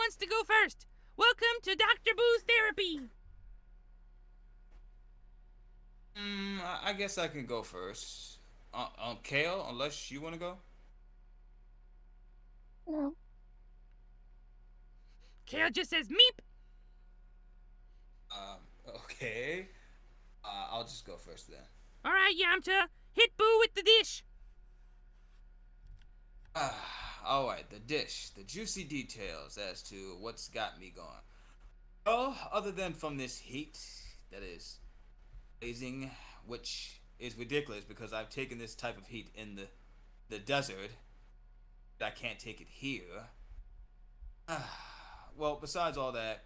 wants to go first? Welcome to Dr. Boo's therapy. I guess I can go first. Kale, unless you want to go. No. Kale just says meep. Okay. I'll just go first then. All right, Yamcha, hit Boo with the dish. Alright, the dish, the juicy details as to what's got me going. Well, other than from this heat that is blazing, which is ridiculous because I've taken this type of heat in the desert, I can't take it here. Well, besides all that,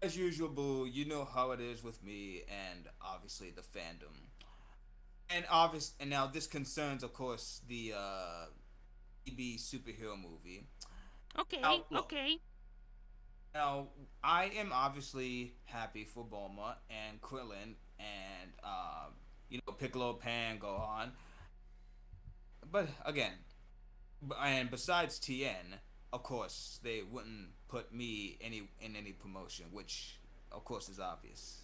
as usual, Boo, you know how it is with me and obviously the fandom. And now this concerns, of course, the DB superhero movie. Okay, Now, look, okay. now I am obviously happy for Bulma and Krillin and Piccolo, Pan, Gohan. But again, and besides TN, of course, they wouldn't put me in any promotion, which of course is obvious.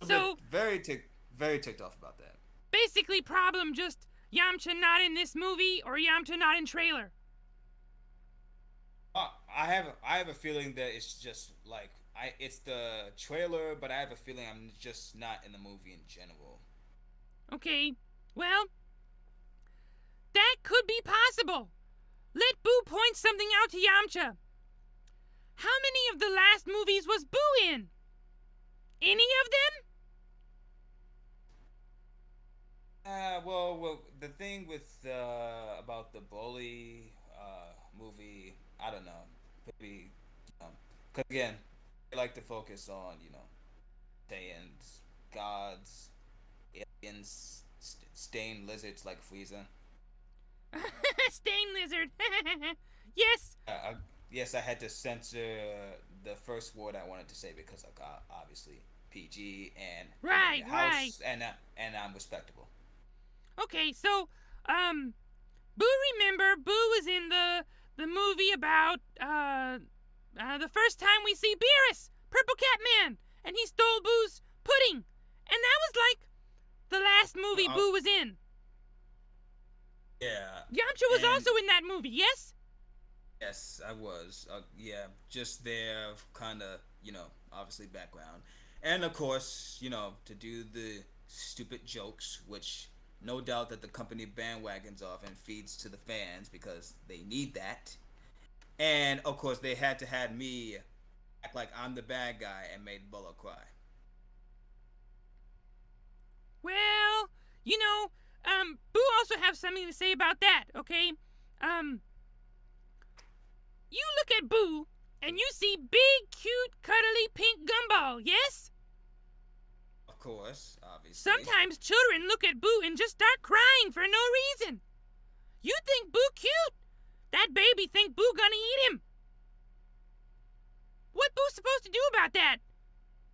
A bit So, very ticked off about that. basically problem just Yamcha not in this movie or Yamcha not in trailer. I have a feeling that it's just like it's the trailer, but I have a feeling I'm just not in the movie in general. Okay, well, that could be possible. Let Boo point something out to Yamcha. How many of the last movies was Boo in? Any of them? Well, the thing with about the bully movie, I don't know. Maybe, because again, they like to focus on Saiyans, gods, aliens, stained lizards like Frieza. Stain lizard. Yes. Yes, I had to censor the first word I wanted to say because I got obviously PG and I'm in Right, your right. house and I'm respectable. Okay, so, Boo remember Boo was in the movie about the first time we see Beerus, Purple Cat Man, and he stole Boo's pudding, and that was like the last movie Uh, Boo was in. yeah, Yamcha was and also in that movie, yes? yes, I was. Yeah, just there, kind of, obviously background, and of course, to do the stupid jokes, which no doubt that the company bandwagons off and feeds to the fans because they need that. And of course, they had to have me act like I'm the bad guy and made Bullock cry. Well, Boo also have something to say about that, okay? Um, you look at Boo, and you see big, cute, cuddly pink gumball, yes? Of course, obviously. Sometimes children look at Boo and just start crying for no reason. You think Boo cute? That baby think Boo gonna eat him. What Boo supposed to do about that?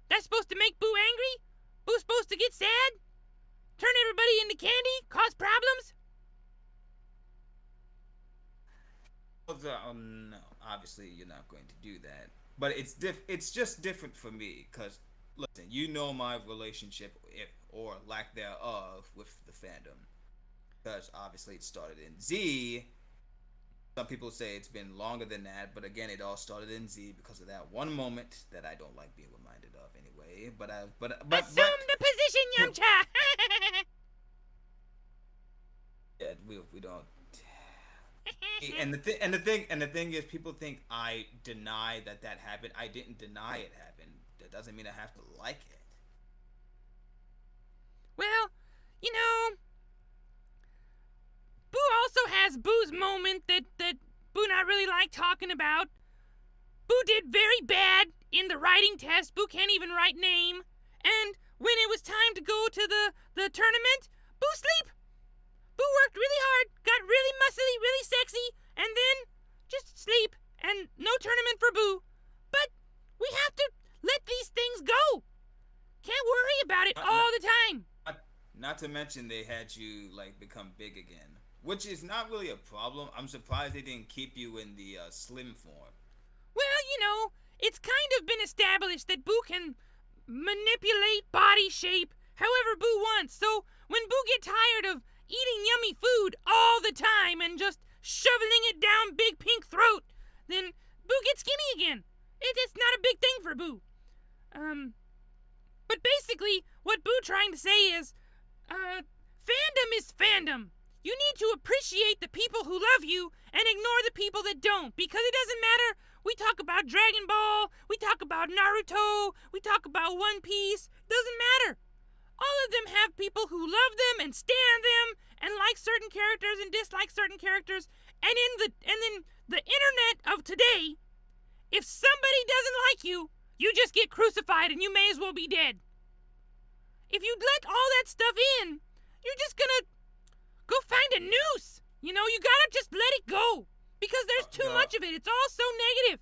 That's supposed to make Boo angry? Boo supposed to get sad? Turn everybody into candy? Cause problems? No, obviously you're not going to do that. But it's just different for me because listen, you know my relationship, if or lack thereof, with the fandom. Because obviously it started in Z. Some people say it's been longer than that, but again, it all started in Z because of that one moment that I don't like being reminded of anyway. Assume the position, Yamcha! Yeah, we don't. And the thing is, people think I deny that happened. I didn't deny it happened. That doesn't mean I have to like it. Well, you know, Boo also has Boo's moment that Boo not really like talking about. Boo did very bad in the writing test. Boo can't even write name. And when it was time to go to the tournament, Boo sleep. Boo worked really hard, got really muscly, really sexy, and then just sleep. And no tournament for Boo. But we have to let these things go. Can't worry about it Not, all not, the time. not, not to mention they had you like become big again. which is not really a problem. I'm surprised they didn't keep you in the slim form. Well, it's kind of been established that Boo can manipulate body shape however Boo wants. So when Boo gets tired of eating yummy food all the time and just shoveling it down Big Pink throat, then Boo gets skinny again. It's not a big thing for Boo. But basically, what Boo trying to say is, fandom is fandom. You need to appreciate the people who love you and ignore the people that don't, because it doesn't matter. We talk about Dragon Ball, we talk about Naruto, we talk about One Piece. Doesn't matter. All of them have people who love them and stand them and like certain characters and dislike certain characters. And in the internet of today, if somebody doesn't like you, you just get crucified and you may as well be dead. If you let all that stuff in, you're just gonna go find a noose. You gotta just let it go. Because there's too much of it. It's all so negative.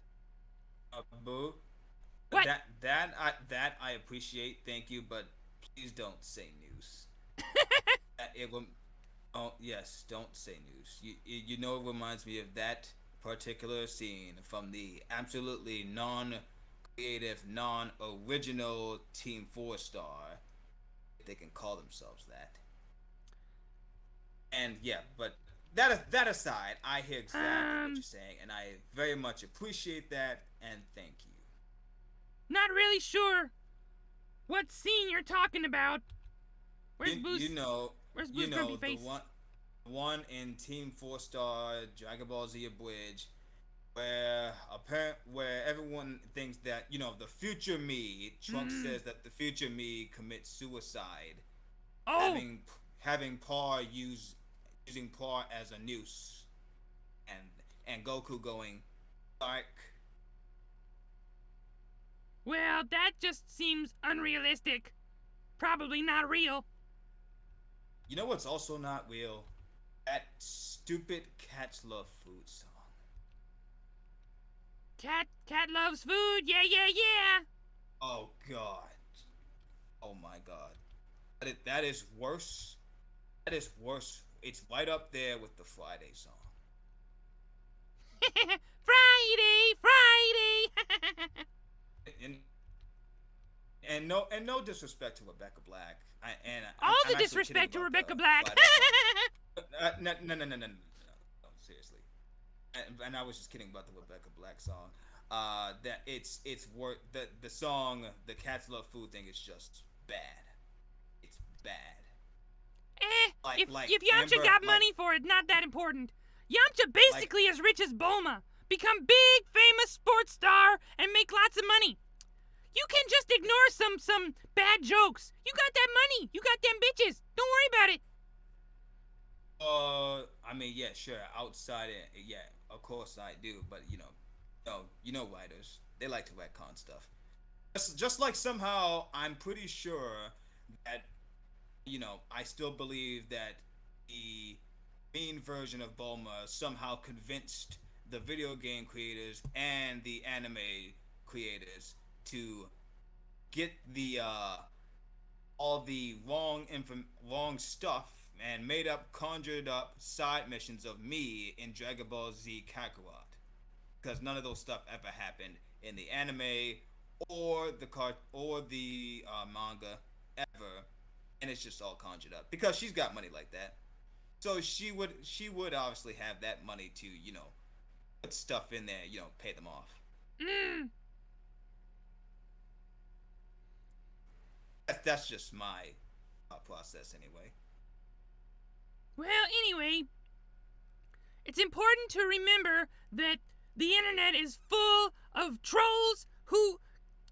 Boo. What? That I appreciate. Thank you, but please don't say news. It will. Oh yes, don't say news. It reminds me of that particular scene from the absolutely non-creative, non-original Team 4-Star. If they can call themselves that. And yeah, but that aside, I hear exactly what you're saying, and I very much appreciate that, and thank you. Not really sure what scene you're talking about. Where's Boo's? Where's Boo's grumpy face? The one in Team 4-Star Dragon Ball Z Abridged, where everyone thinks that the future me, Trunks says that the future me commits suicide, having Paw using Paw as a noose, and Goku going dark. Well, that just seems unrealistic. Probably not real. You know what's also not real? That stupid Cats Love Food song. Cat loves food. Yeah. Oh god. Oh my god. That is worse. That is worse. It's right up there with the Friday song. Friday. And no disrespect to Rebecca Black. All the disrespect to Rebecca Black. No, seriously. And I was just kidding about the Rebecca Black song. That it's worth the song. The Cats Love Food thing is just bad. It's bad. If Yamcha got money for it, not that important. Yamcha basically as rich as Bulma. Become big, famous sports star and make lots of money. You can just ignore some bad jokes. You got that money. You got them bitches. Don't worry about it. I mean, yeah, sure. Outside it, yeah, of course I do. But writers, they like to retcon stuff. Just like somehow I'm pretty sure that I still believe that the main version of Bulma somehow convinced the video game creators and the anime creators to get the all the wrong stuff and conjured up side missions of me in Dragon Ball Z Kakarot, because none of those stuff ever happened in the anime or the manga ever, and it's just all conjured up because she's got money like that. So she would obviously have that money to put stuff in there, pay them off. That's just my process anyway. Well, anyway, it's important to remember that the internet is full of trolls who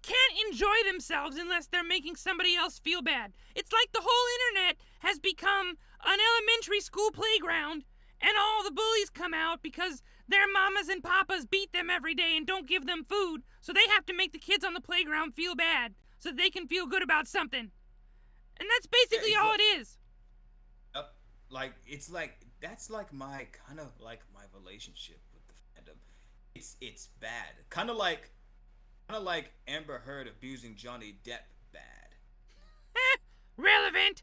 can't enjoy themselves unless they're making somebody else feel bad. It's like the whole internet has become an elementary school playground, and all the bullies come out because their mamas and papas beat them every day and don't give them food, so they have to make the kids on the playground feel bad so they can feel good about something. And that's basically all it is. That's like my relationship with the fandom. It's bad. Kind of like Amber Heard abusing Johnny Depp bad. Relevant.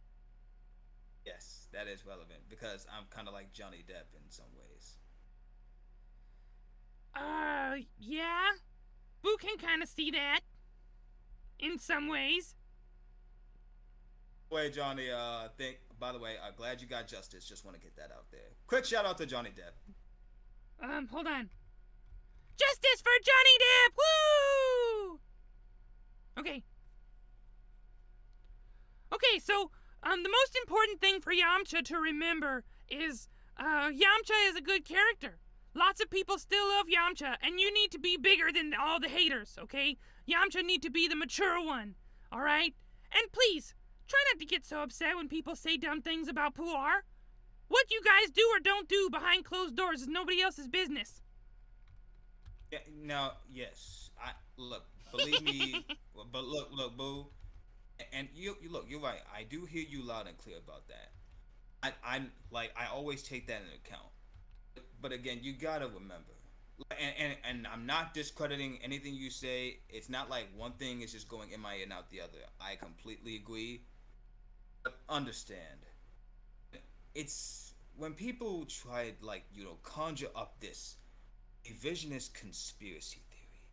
Yes, that is relevant because I'm kind of like Johnny Depp in some ways. Yeah. Boo can kind of see that in some ways. Wait, Johnny. Think. By the way, glad you got justice. Just want to get that out there. Quick shout out to Johnny Depp. Hold on. Justice for Johnny Depp! Woo! Okay. Okay, so, the most important thing for Yamcha to remember is, Yamcha is a good character. Lots of people still love Yamcha, and you need to be bigger than all the haters, okay? Yamcha need to be the mature one, alright? And please, try not to get so upset when people say dumb things about Puar. What you guys do or don't do behind closed doors is nobody else's business. Yeah, now, yes, look, believe me, but look, Boo, and you look, you're right. I do hear you loud and clear about that. I'm like, I always take that into account. But again, you gotta remember, and I'm not discrediting anything you say. It's not like one thing is just going in my ear and out the other. I completely agree. But understand, it's when people try like conjure up this revisionist conspiracy theory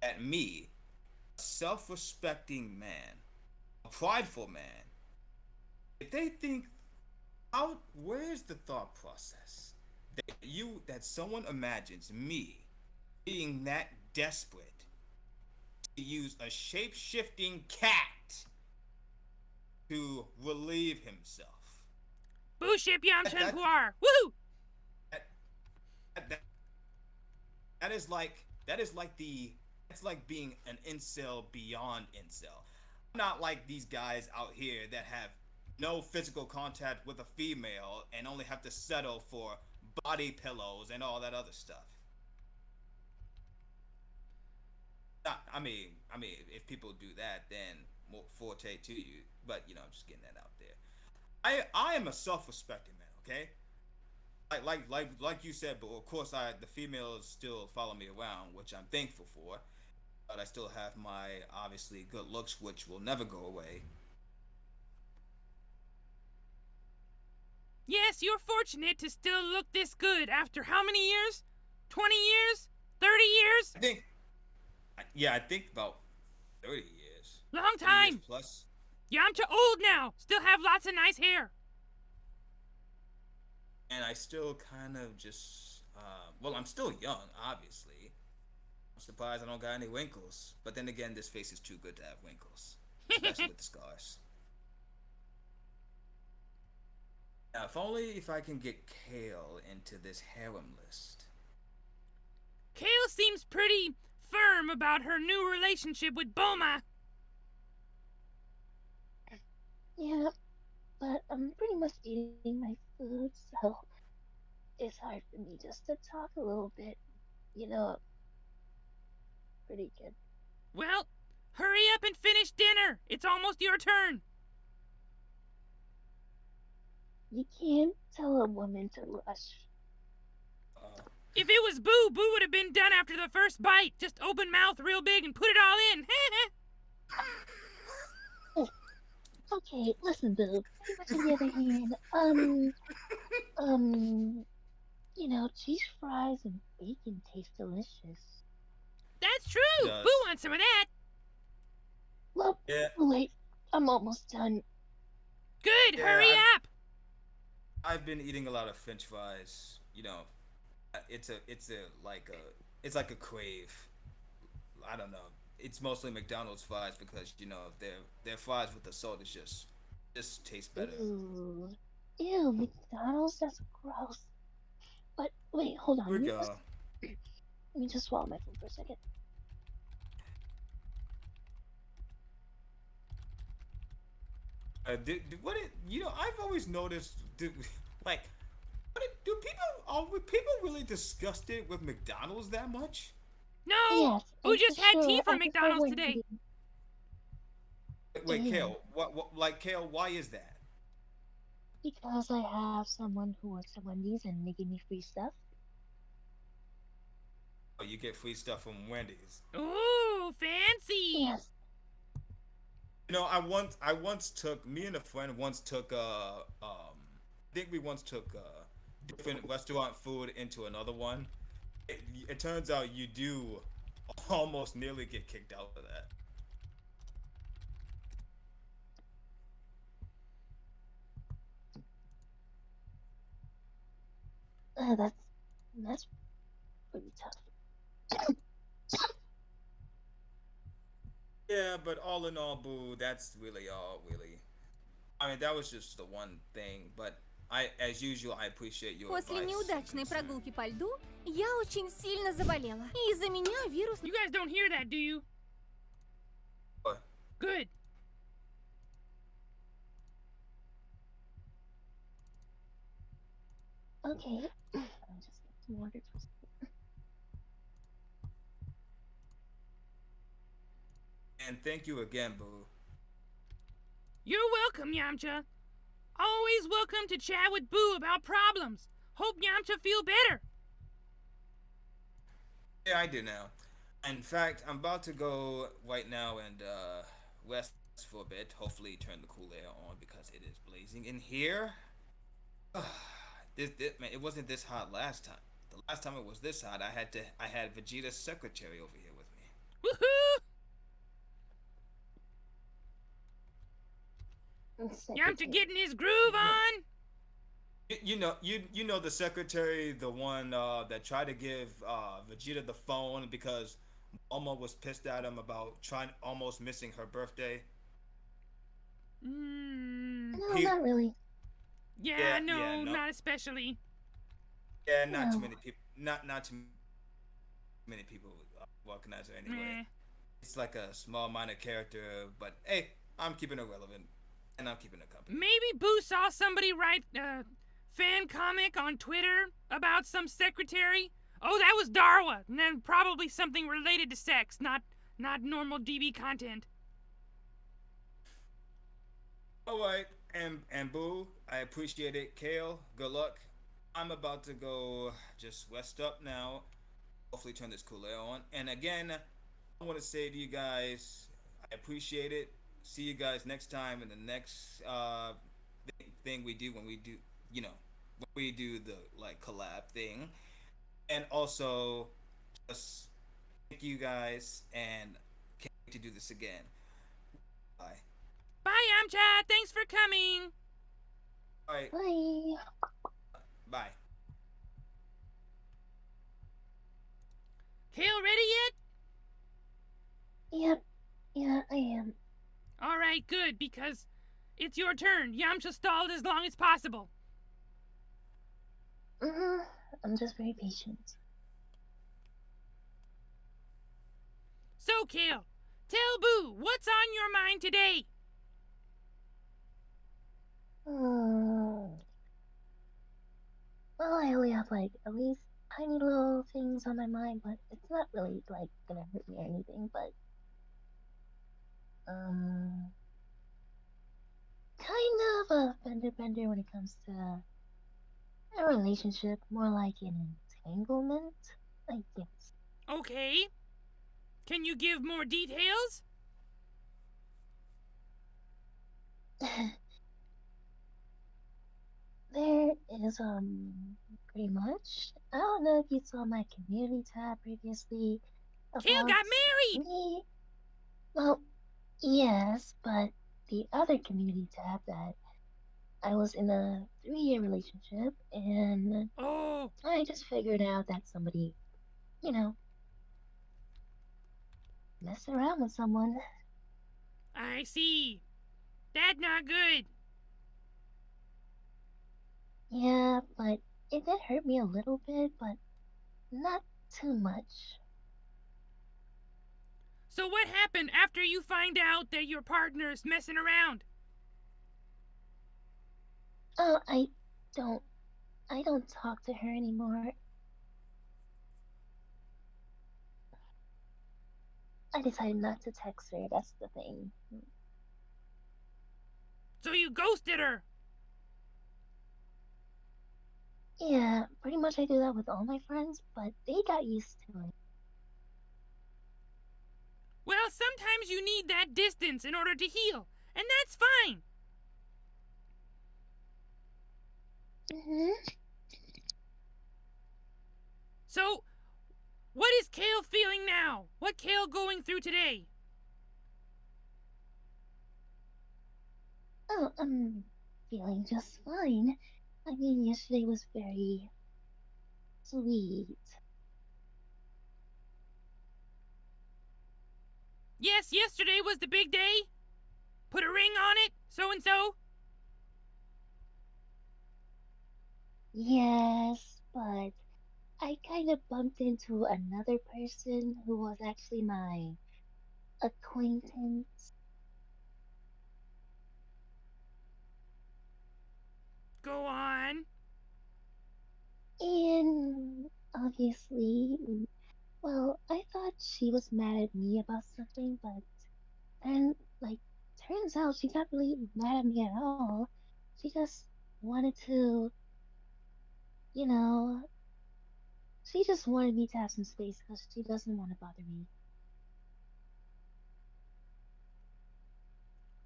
that me, a self-respecting man, a prideful man, if they think out, where's the thought process that someone imagines me being that desperate to use a shape-shifting cat to relieve himself? Boo ship Yamcha and Puar! Woo! That's like being an incel beyond incel. I'm not like these guys out here that have no physical contact with a female and only have to settle for body pillows and all that other stuff. I mean, if people do that, then more forte to you. But I'm just getting that out there. I am a self-respecting man. Okay. Like you said, but of course the females still follow me around, which I'm thankful for. But I still have my obviously good looks, which will never go away. Yes, you're fortunate to still look this good after how many years? 20 years? 30 years? I think about 30 years. Long time. Years plus. Yamcha old now. Still have lots of nice hair. And I still kind of just, I'm still young, obviously. I'm surprised I don't got any wrinkles. But then again, this face is too good to have wrinkles. Especially with the scars. Now, if I can get Kale into this harem list. Kale seems pretty firm about her new relationship with Bulma. Yeah, but I'm pretty much eating my food, so it's hard for me just to talk a little bit. Pretty good. Well, hurry up and finish dinner. It's almost your turn. You can't tell a woman to rush. If it was Boo, Boo would have been done after the first bite. Just open mouth real big and put it all in. Okay, listen, Boo. But on the other hand, cheese fries and bacon taste delicious. That's true. Boo wants some of that. Well, yeah. Wait, I'm almost done. Good, hurry up. I've been eating a lot of French fries. It's like a crave. I don't know. It's mostly McDonald's fries because their fries with the salt is just tastes better. Ooh. Ew, McDonald's, that's gross. But wait, hold on. Let me just swallow my food for a second. I've always noticed, do people really disgusted with McDonald's that much? No, yes, Boo just had tea from McDonald's today. Wait, Kale, Kale, why is that? Because I have someone who works at Wendy's and they give me free stuff. Oh, you get free stuff from Wendy's. Ooh, fancy. Yes. Me and a friend once took think we once took different restaurant food into another one. It turns out you do almost nearly get kicked out of that. That's pretty tough. Yeah, but all in all, Boo, that's really all, really. I mean, that was just the one thing, but as usual, I appreciate your После advice. неудачной прогулки по льду я очень сильно заболела. И из-за меня вирус... You guys don't hear that, do you? What? Good. Okay. I'll just get some water first. And thank you again, Boo. You're welcome, Yamcha. Always welcome to chat with Boo about problems. Hope Yamcha feel better. Yeah, I do now. In fact, I'm about to go right now and rest for a bit. Hopefully, turn the cool air on because it is blazing in here. Man, it wasn't this hot last time. The last time it was this hot, I had Vegeta's secretary over here with me. Woohoo! Yamcha getting his groove on. You know the secretary, the one that tried to give Vegeta the phone because Mama was pissed at him about almost missing her birthday. No, not really. Yeah, no, not especially. Yeah, not too many people. Not too many people recognize her anyway. It's like a small minor character, but hey, I'm keeping her relevant. And I'm keeping it company. Maybe Boo saw somebody write a fan comic on Twitter about some secretary. Oh, that was Darwa. And then probably something related to sex, not normal DB content. Alright, and Boo, I appreciate it. Kale, good luck. I'm about to go just rest up now. Hopefully turn this cooler on. And again, I want to say to you guys, I appreciate it. See you guys next time in the next thing we do when we do, when we do the like collab thing. And also, just thank you guys and can't wait to do this again. Bye. Bye, Yamcha. Thanks for coming. All right. Bye. Bye. Kale ready yet? Yep. Yeah, I am. All right, good, because it's your turn. Yamcha stalled as long as possible. I'm just very patient. So, Kale, tell Boo, what's on your mind today? Well, I only have like at least tiny little things on my mind, but it's not really like gonna hurt me or anything, but kind of a fender bender when it comes to a relationship, more like an entanglement, I guess. Okay. Can you give more details? There is pretty much. I don't know if you saw my community tab previously. Kale got married! Me. Well, yes, but the other community tab that I was in a 3-year relationship, and I just figured out that somebody, messed around with someone. I see. That's not good. Yeah, but it did hurt me a little bit, but not too much. So what happened after you find out that your partner's messing around? Oh, I don't talk to her anymore. I decided not to text her, that's the thing. So you ghosted her? Yeah, pretty much I do that with all my friends, but they got used to it. Well, sometimes you need that distance in order to heal, and that's fine. Mm-hmm. So, what is Kale feeling now? What Kale going through today? Oh, I'm feeling just fine. I mean, yesterday was very sweet. Yes, yesterday was the big day. Put a ring on it, so and so. Yes, but I kind of bumped into another person who was actually my acquaintance. Go on. And obviously, well, I thought she was mad at me about something, but then, like, turns out she's not really mad at me at all. She just wanted to, you know, she just wanted me to have some space because she doesn't want to bother me.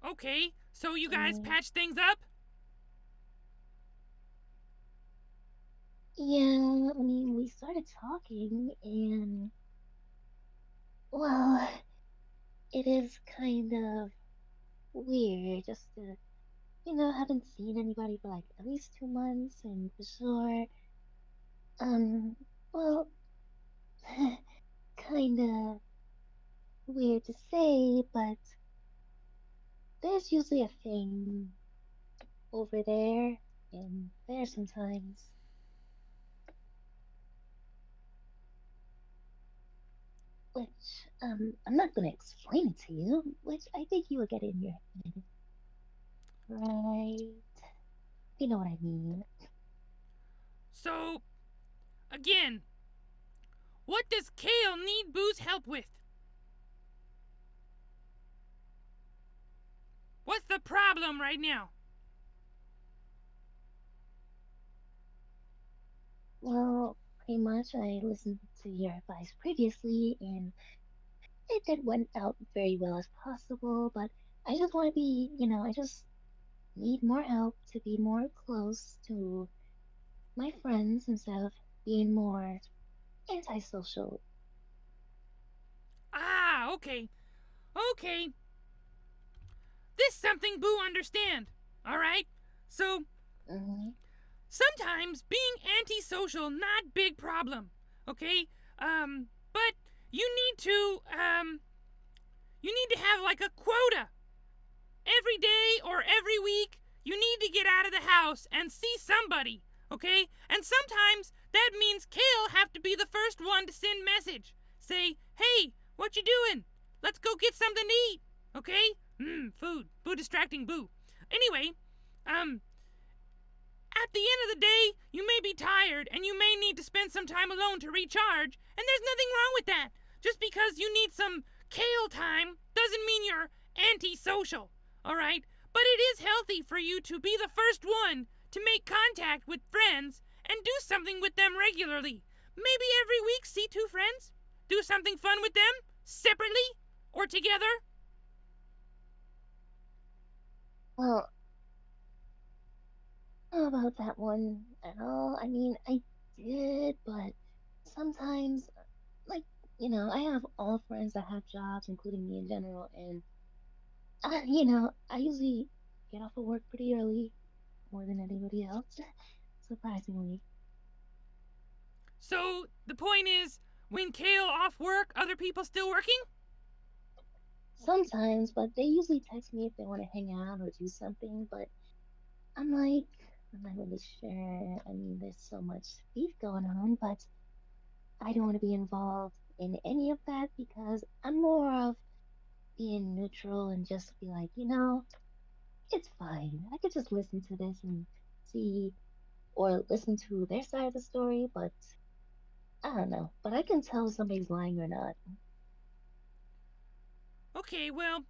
Okay, so you guys So, patched things up? yeah, I mean, we started talking, and, well, it is kind of weird just to, haven't seen anybody for like at least 2 months, and for sure, um, well, kind of weird to say, but there's usually a thing over there and there sometimes. Which, I'm not gonna explain it to you, which I think you will get in your head. Right? You know what I mean. So, again, what does Kale need Boo's help with? What's the problem right now? Well, pretty much I listened to your advice previously and it did went out very well as possible, but I just want to be, I just need more help to be more close to my friends instead of being more antisocial. Ah, okay. Okay. This something Boo understand. Alright? So, Hmm. sometimes being antisocial, not big problem. Okay? But you need to, have like a quota. Every day or every week, you need to get out of the house and see somebody. Okay? And sometimes that means Kale have to be the first one to send message. Say, hey, what you doing? Let's go get something to eat. Okay? Food. Boo distracting Boo. Anyway, at the end of the day, you may be tired and you may need to spend some time alone to recharge, and there's nothing wrong with that. Just because you need some Kale time doesn't mean you're antisocial, alright? But it is healthy for you to be the first one to make contact with friends and do something with them regularly. Maybe every week see 2 friends, do something fun with them, separately or together. Well, how about that one at all? I mean, I did, but sometimes, like, I have all friends that have jobs, including me in general, and, I usually get off of work pretty early, more than anybody else, surprisingly. So the point is, when Kale off work, other people still working? Sometimes, but they usually text me if they want to hang out or do something, but I'm like, I'm not really sure. I mean, there's so much beef going on, but I don't want to be involved in any of that because I'm more of being neutral and just be like, it's fine. I could just listen to this and see or listen to their side of the story, but I don't know. But I can tell if somebody's lying or not. Okay, well,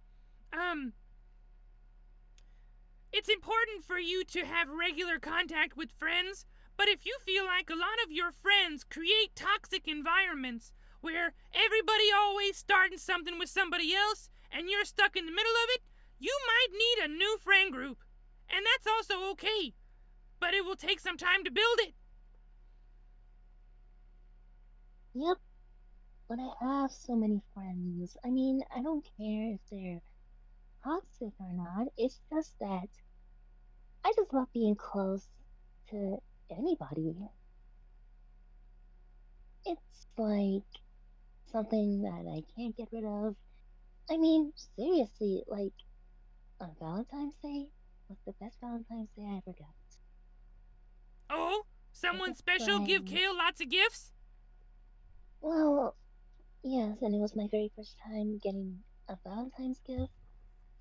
um, it's important for you to have regular contact with friends, but if you feel like a lot of your friends create toxic environments where everybody always starting something with somebody else and you're stuck in the middle of it, you might need a new friend group. And that's also okay. But it will take some time to build it. Yep, but I have so many friends. I mean, I don't care if they're toxic or not. It's just that I just love being close to anybody. It's like something that I can't get rid of. I mean, seriously, like on Valentine's Day was the best Valentine's Day I ever got. Oh, Like someone a special give friend. Kale lots of gifts? Well, yes, and it was my very first time getting a Valentine's gift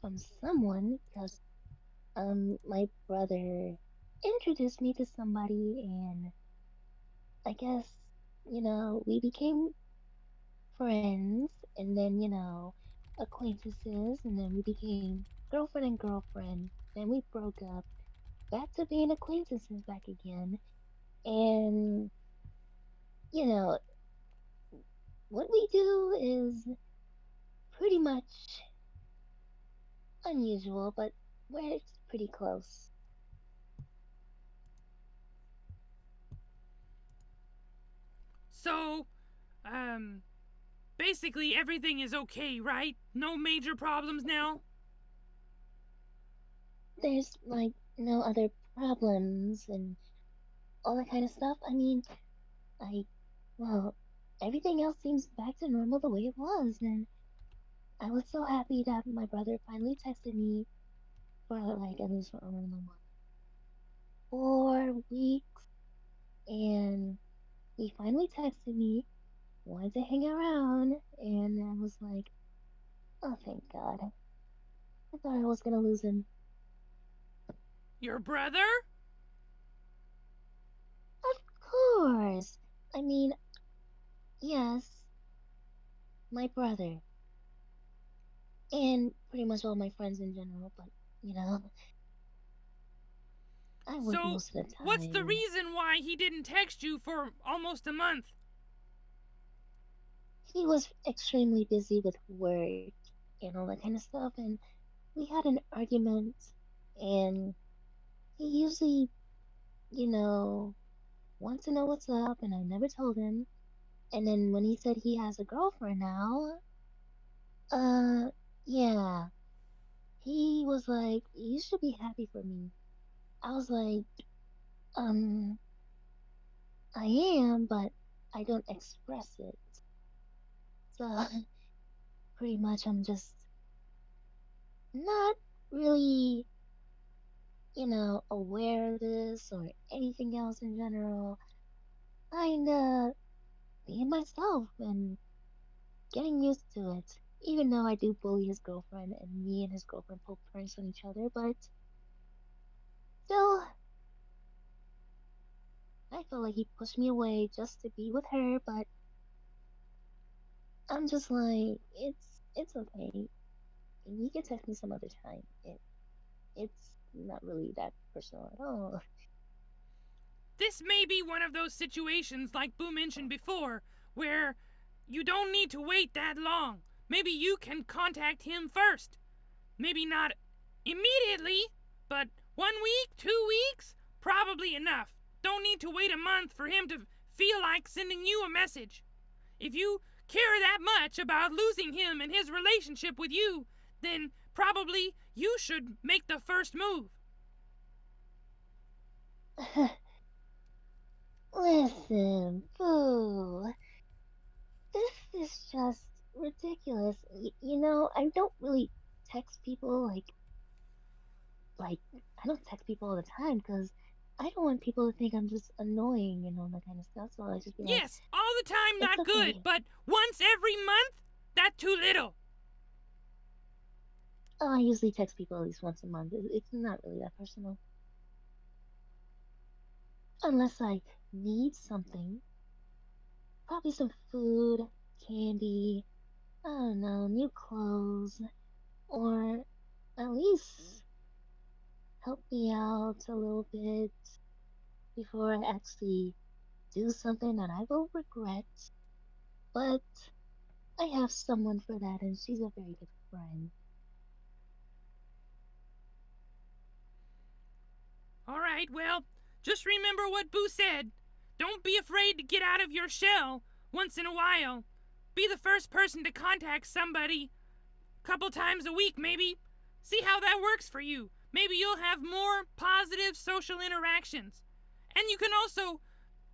from someone because my brother introduced me to somebody, and I guess we became friends, and then acquaintances, and then we became girlfriend and girlfriend. Then we broke up, back to being acquaintances back again, and you know what we do is pretty much unusual, but we're pretty close. So, um, basically everything is okay, right? No major problems now? There's like no other problems and all that kind of stuff. I mean, I, well, everything else seems back to normal the way it was, and I was so happy that my brother finally texted me for like at least for around like 4 weeks, and he finally texted me, wanted to hang around, and I was like, oh, thank God. I thought I was gonna lose him. Your brother? Of course. I mean, yes, my brother, and pretty much all my friends in general, but you know, I work So, most of the what's the time. reason why he didn't text you for almost a month? He was extremely busy with work and all that kind of stuff, and we had an argument, and he usually, you know, wants to know what's up, and I never told him. And then when he said he has a girlfriend now, uh, yeah, he was like, "You should be happy for me." I was like, um, I am, but I don't express it. So pretty much I'm just not really, aware of this or anything else in general. Kinda being myself and getting used to it. Even though I do bully his girlfriend and me and his girlfriend pull pranks on each other, but still, I feel like he pushed me away just to be with her, but I'm just like, it's okay. You can text me some other time. It's not really that personal at all. This may be one of those situations, like Boo mentioned before, where you don't need to wait that long. Maybe you can contact him first. Maybe not immediately, but 1 week, 2 weeks, probably enough. Don't need to wait a month for him to feel like sending you a message. If you care that much about losing him and his relationship with you, then probably you should make the first move. Listen, Boo, this is just ridiculous. I don't really text people like I don't text people all the time because I don't want people to think I'm just annoying and all that kind of stuff. So I just be like, Yes, all the time it's not good, okay. but once every month, that too little. Oh, I usually text people at least once a month. It's not really that personal. Unless I need something. Probably some food, candy, I don't know, new clothes, or at least help me out a little bit before I actually do something that I will regret. But I have someone for that, and she's a very good friend. All right, well, just remember what Buu said. Don't be afraid to get out of your shell once in a while. Be the first person to contact somebody a couple times a week, maybe. See how that works for you. Maybe you'll have more positive social interactions. And you can also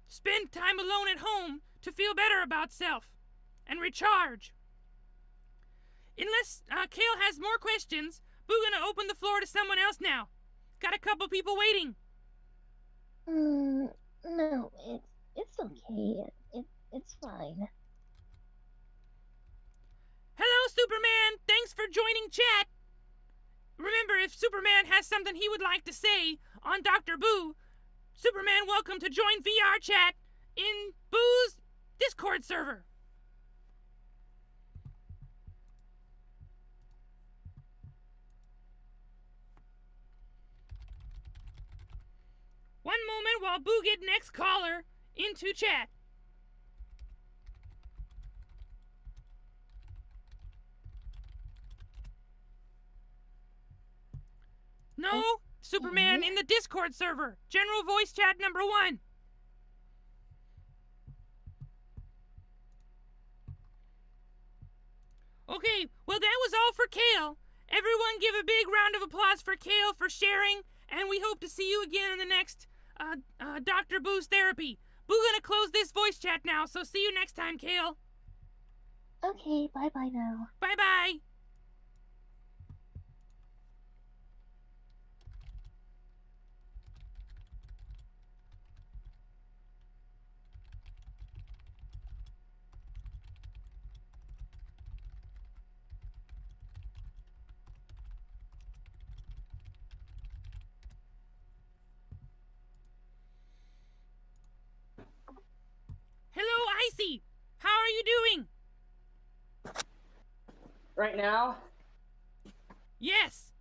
spend time alone at home to feel better about self and recharge. Unless Kale has more questions, Buu gonna open the floor to someone else now. Got a couple people waiting. No, it's okay. It's fine. Hello, Superman! Thanks for joining chat! Remember, if Superman has something he would like to say on Dr. Buu, Superman, welcome to join VR chat in Buu's Discord server. One moment while Buu get next caller into chat. No, Superman in the Discord server. General voice chat number 1. Okay, well that was all for Kale. Everyone give a big round of applause for Kale for sharing, and we hope to see you again in the next Dr. Buu's therapy. Buu gonna close this voice chat now, so see you next time, Kale. Okay, bye-bye now. Bye-bye. Hello, Icy. How are you doing? Right now? Yes.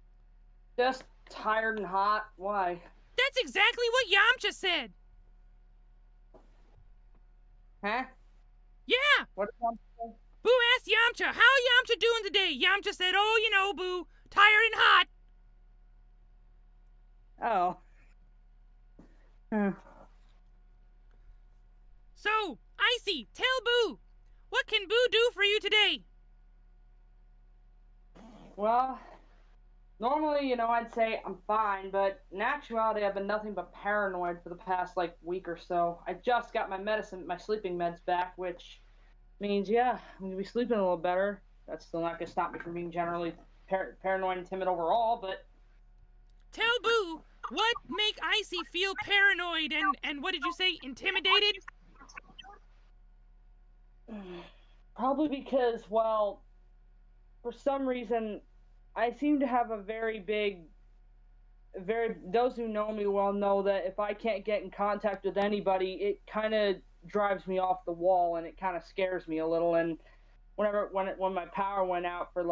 Just tired and hot. Why? That's exactly what Yamcha said. Huh? Yeah. What did Yamcha say? Buu asked Yamcha, how Yamcha doing today? Yamcha said, oh, you know, Buu, tired and hot. Oh. So, Icy, tell Buu, what can Buu do for you today? Well, normally, I'd say I'm fine, but in actuality, I've been nothing but paranoid for the past, week or so. I just got my sleeping meds back, which means, yeah, I'm gonna be sleeping a little better. That's still not gonna stop me from being generally paranoid and timid overall, but... Tell Buu, what make Icy feel paranoid and what did you say, intimidated? Probably because, well, for some reason, I seem to have a those who know me well know that if I can't get in contact with anybody, it kind of drives me off the wall and it kind of scares me a little. And when my power went out for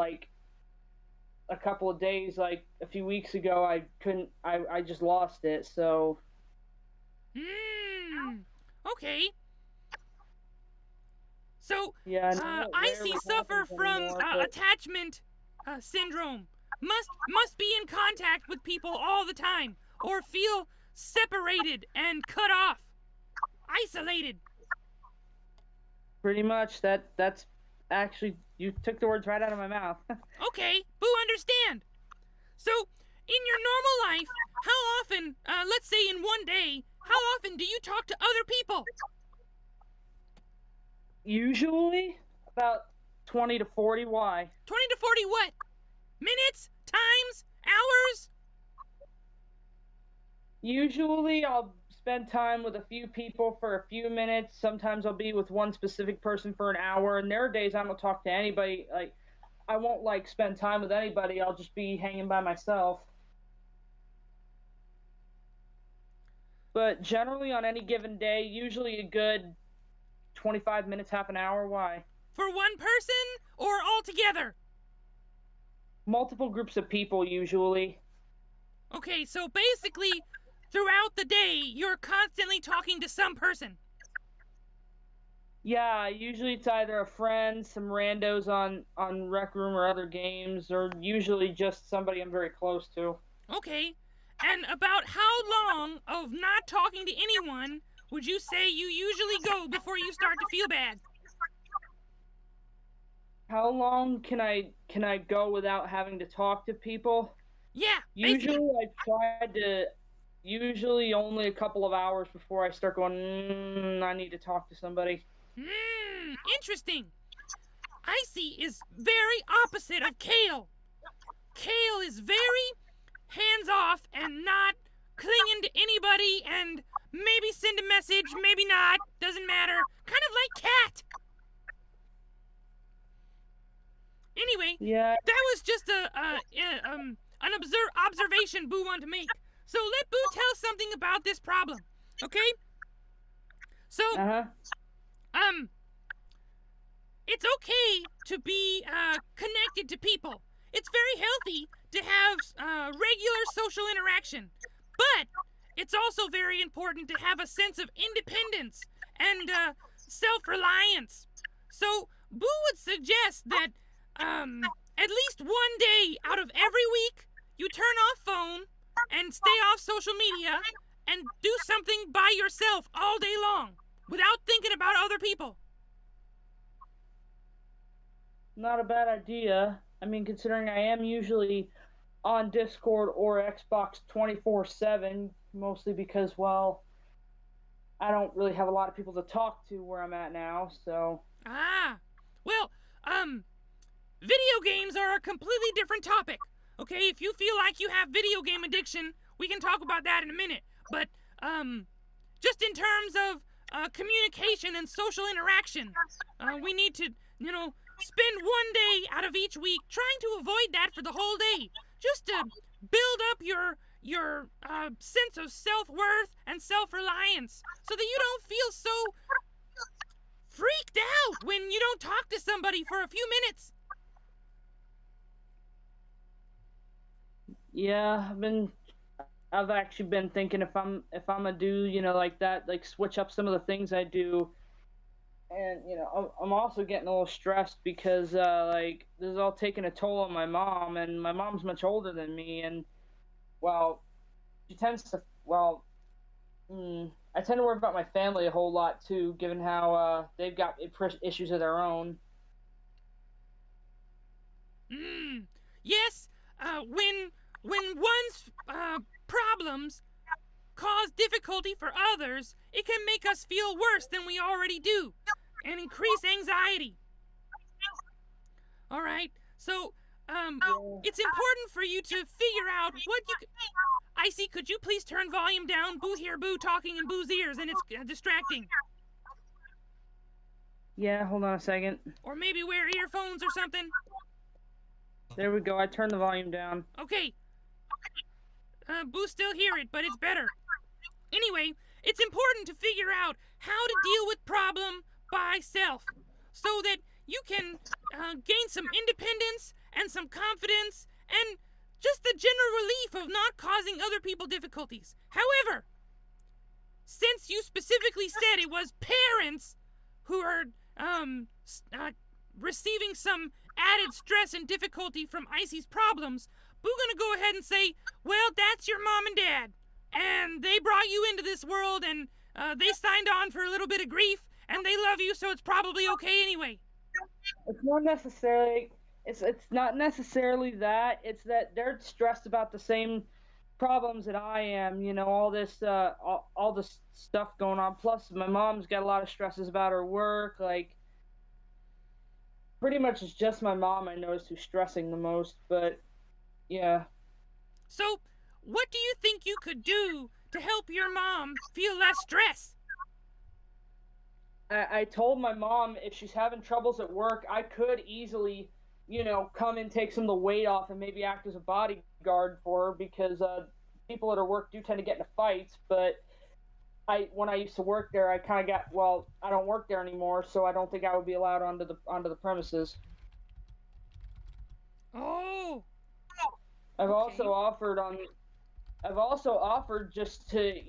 a couple of days, a few weeks ago, I just lost it, so. Okay. So, yeah, Icy suffer from attachment syndrome. Must be in contact with people all the time, or feel separated and cut off, isolated. Pretty much. That's actually, you took the words right out of my mouth. Okay, Buu, understand. So, in your normal life, how often, let's say in one day, how often do you talk to other people? Usually about 20 to 40. Why? 20 to 40 what? Minutes? Times? Hours? Usually I'll spend time with a few people for a few minutes. Sometimes I'll be with one specific person for an hour, and there are days I don't talk to anybody. I won't spend time with anybody. I'll just be hanging by myself. But generally on any given day, usually a good 25 minutes, half an hour. Why? For one person or all together? Multiple groups of people, usually. Okay, so basically, throughout the day, you're constantly talking to some person. Yeah, usually it's either a friend, some randos on Rec Room or other games, or usually just somebody I'm very close to. Okay, And about how long of not talking to anyone would you say you usually go before you start to feel bad? How long can I go without having to talk to people? Yeah, usually usually only a couple of hours before I start going, I need to talk to somebody. Interesting. Icy is very opposite of Kale. Kale is very hands-off and not clinging to anybody, and maybe send a message, maybe not, doesn't matter. Kind of like Cat. Anyway, yeah, that was just an observation Buu wanted to make. So let Buu tell something about this problem, okay? So, it's okay to be connected to people. It's very healthy to have regular social interaction, but it's also very important to have a sense of independence and self-reliance. So Buu would suggest that at least one day out of every week, you turn off phone and stay off social media and do something by yourself all day long without thinking about other people. Not a bad idea. I mean, considering I am usually on Discord or Xbox 24/7, mostly because, well, I don't really have a lot of people to talk to where I'm at now, so... Well, video games are a completely different topic, okay? If you feel like you have video game addiction, we can talk about that in a minute. But, just in terms of communication and social interaction, we need to, spend one day out of each week trying to avoid that for the whole day, just to build up your sense of self-worth and self-reliance so that you don't feel so freaked out when you don't talk to somebody for a few minutes. Yeah, I've actually been thinking if I'm gonna do, like that, like switch up some of the things I do. And, I'm also getting a little stressed because, like, this is all taking a toll on my mom, and my mom's much older than me, and, well, she tends to, I tend to worry about my family a whole lot, too, given how, they've got issues of their own. Yes, when one's problems cause difficulty for others, it can make us feel worse than we already do and increase anxiety. All right, so it's important for you to figure out what you can... Icy, could you please turn volume down? Buu hear Buu talking in Buu's ears, and it's distracting. Yeah, hold on a second. Or maybe wear earphones or something. There we go, I turned the volume down. Okay. Buu still hear it, but it's better. Anyway, it's important to figure out how to deal with problem by self so that you can gain some independence and some confidence and just the general relief of not causing other people difficulties. However, since you specifically said it was parents who are receiving some added stress and difficulty from Icy's problems, Buu gonna go ahead and say, well, that's your mom and dad, and they brought you into this world, and they signed on for a little bit of grief, and they love you, so it's probably okay anyway. It's not necessarily that. It's that they're stressed about the same problems that I am. All this all this stuff going on. Plus, my mom's got a lot of stresses about her work. Like, pretty much it's just my mom I notice who's stressing the most. But yeah. So, what do you think you could do to help your mom feel less stress? I told my mom if she's having troubles at work, I could easily, come and take some of the weight off and maybe act as a bodyguard for her because people at her work do tend to get into fights. But when I used to work there, I kind of I don't work there anymore, so I don't think I would be allowed onto the premises. Oh. I've also offered just to,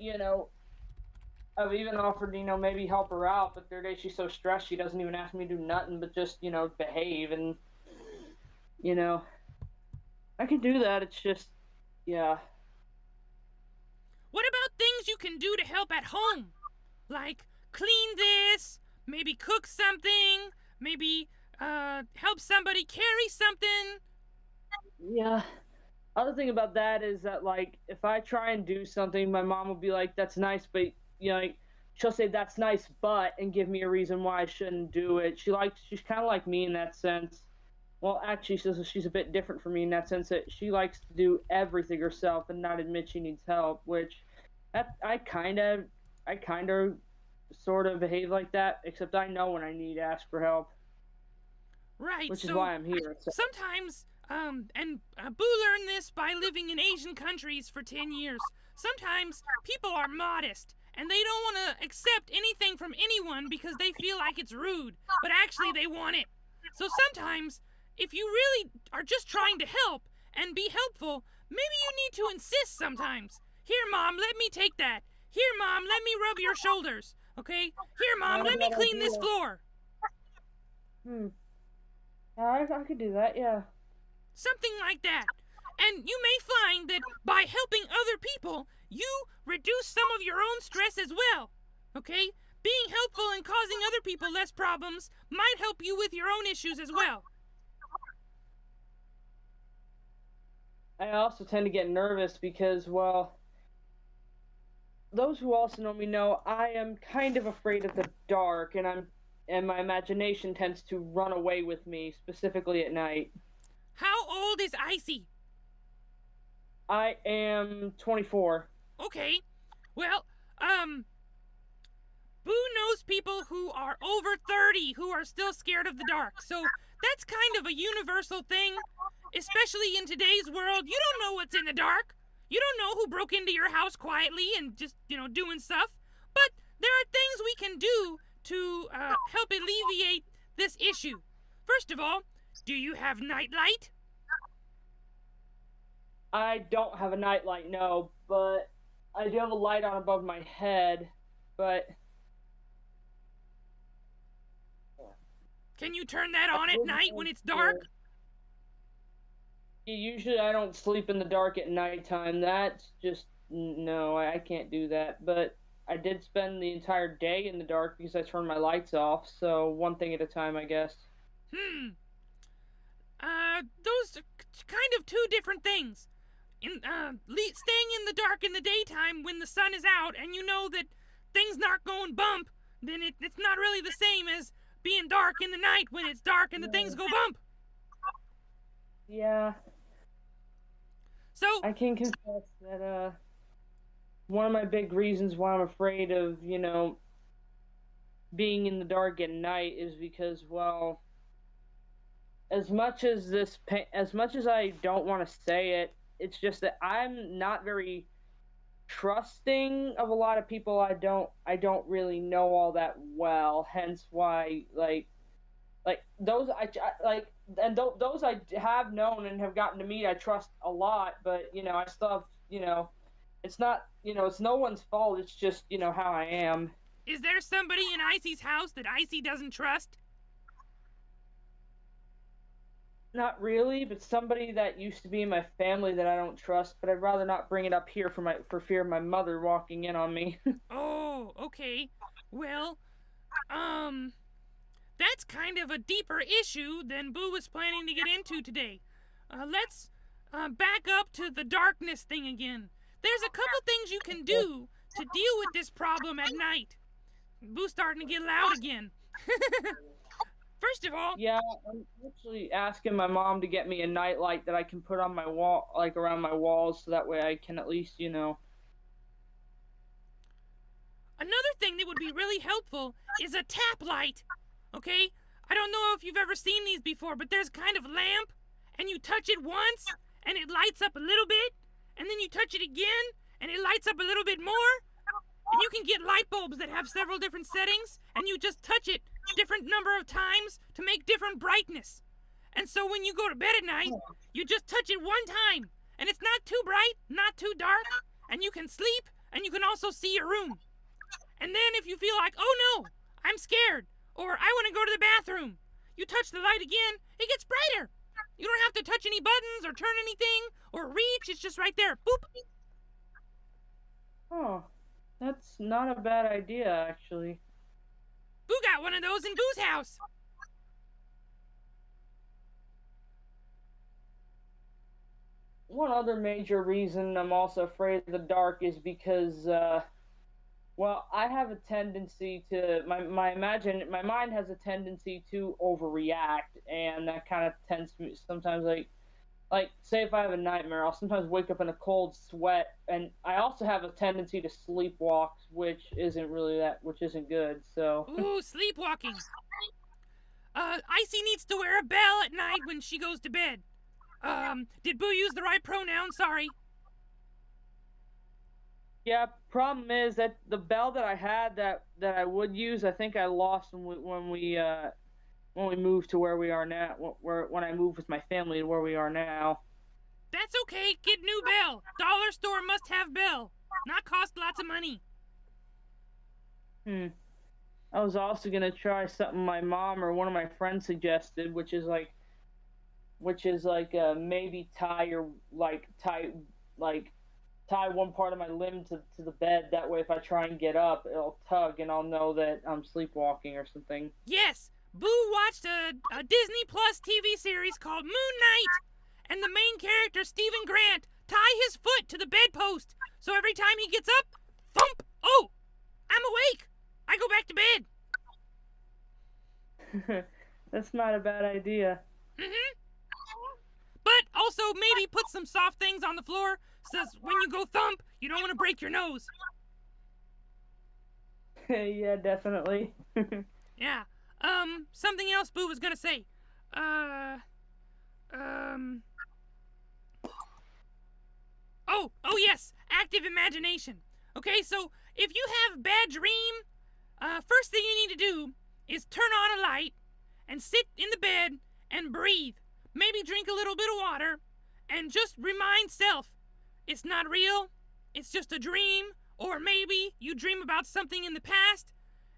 I've even offered, maybe help her out, but the other day she's so stressed she doesn't even ask me to do nothing but just, behave, and, I can do that, it's just, yeah. things you can do to help at home? Like clean this, maybe cook something, maybe help somebody carry something. Yeah. Other thing about that is that, like, if I try and do something, my mom will be like, "That's nice," but like, she'll say, "That's nice, but," and give me a reason why I shouldn't do it. She's kind of like me in that sense. Well, actually, she's a bit different from me in that sense that she likes to do everything herself and not admit she needs help. Which, I kind of sort of behave like that, except I know when I need to ask for help. Right. Which is why I'm here. So. Sometimes, and Buu learned this by living in Asian countries for 10 years. Sometimes people are modest and they don't want to accept anything from anyone because they feel like it's rude, but actually they want it. So sometimes, if you really are just trying to help and be helpful, maybe you need to insist sometimes. Here, Mom, let me take that. Here, Mom, let me rub your shoulders. Okay? Here, Mom, let me clean this floor. I could do that, yeah. Something like that. And you may find that by helping other people, you reduce some of your own stress as well. Okay? Being helpful and causing other people less problems might help you with your own issues as well. I also tend to get nervous because, well, those who also know me know I am kind of afraid of the dark, and my imagination tends to run away with me, specifically at night. How old is Icy? I am 24. Okay. Well, Buu knows people who are over 30 who are still scared of the dark. So that's kind of a universal thing, especially in today's world. You don't know what's in the dark. You don't know who broke into your house quietly and just, doing stuff. But there are things we can do to help alleviate this issue. First of all, do you have nightlight? I don't have a nightlight, no, but I do have a light on above my head, but... Can you turn that on at night when it's dark? Usually I don't sleep in the dark at nighttime. That's just... No, I can't do that, but I did spend the entire day in the dark because I turned my lights off, so one thing at a time, I guess. Those are kind of two different things. Staying in the dark in the daytime when the sun is out and you know that things not going bump, then it's not really the same as being dark in the night when it's dark and the things go bump. Yeah. So I can confess that one of my big reasons why I'm afraid of, being in the dark at night is because, well, as much as I don't want to say it, it's just that I'm not very trusting of a lot of people I don't really know all that well. Hence why, like those those I have known and have gotten to meet, I trust a lot. But I still have, it's not, it's no one's fault. It's just how I am. Is there somebody in Icy's house that Icy doesn't trust? Not really, but somebody that used to be in my family that I don't trust, but I'd rather not bring it up here for fear of my mother walking in on me. Oh, okay. Well, that's kind of a deeper issue than Buu was planning to get into today. Let's back up to the darkness thing again. There's a couple things you can do to deal with this problem at night. Buu's starting to get loud again. First of all... Yeah, I'm actually asking my mom to get me a nightlight that I can put on my wall, like around my walls, so that way I can at least, Another thing that would be really helpful is a tap light, okay? I don't know if you've ever seen these before, but there's kind of lamp, and you touch it once, and it lights up a little bit, and then you touch it again, and it lights up a little bit more, and you can get light bulbs that have several different settings, and you just touch it different number of times to make different brightness. And so when you go to bed at night, you just touch it one time, and it's not too bright, not too dark, and you can sleep, and you can also see your room. And then if you feel like, oh no, I'm scared, or I want to go to the bathroom, you touch the light again, it gets brighter. You don't have to touch any buttons or turn anything or reach, it's just right there. Boop. Oh, that's not a bad idea, actually. Buu got one of those in Buu's house. One other major reason I'm also afraid of the dark is because, well, I have a tendency to my mind has a tendency to overreact, and that kind of tends to sometimes like say if I have a nightmare, I'll sometimes wake up in a cold sweat, and I also have a tendency to sleepwalk, which isn't good. So Ooh, sleepwalking. Icy needs to wear a bell at night when she goes to bed. Did Buu use the right pronoun? Sorry. yeah, problem is that the bell that I had that I would use, I think I lost when we moved to where we are now. When I moved with my family to where we are now. That's okay. Get new bell. Dollar store must have bell. Not cost lots of money. I was also gonna try something my mom or one of my friends suggested, which is like maybe tie one part of my limb to the bed. That way, if I try and get up, it'll tug, and I'll know that I'm sleepwalking or something. Yes, Buu watched a Disney Plus TV series called Moon Knight, and the main character, Stephen Grant, tie his foot to the bedpost, so every time he gets up, thump! Oh, I'm awake. I go back to bed. That's not a bad idea. But also maybe put some soft things on the floor, so when you go thump, you don't want to break your nose. Yeah, definitely. Yeah. Something else Buu was gonna say. Oh yes, active imagination. Okay, so if you have a bad dream, first thing you need to do is turn on a light and sit in the bed and breathe. Maybe drink a little bit of water and just remind self it's not real, it's just a dream, or maybe you dream about something in the past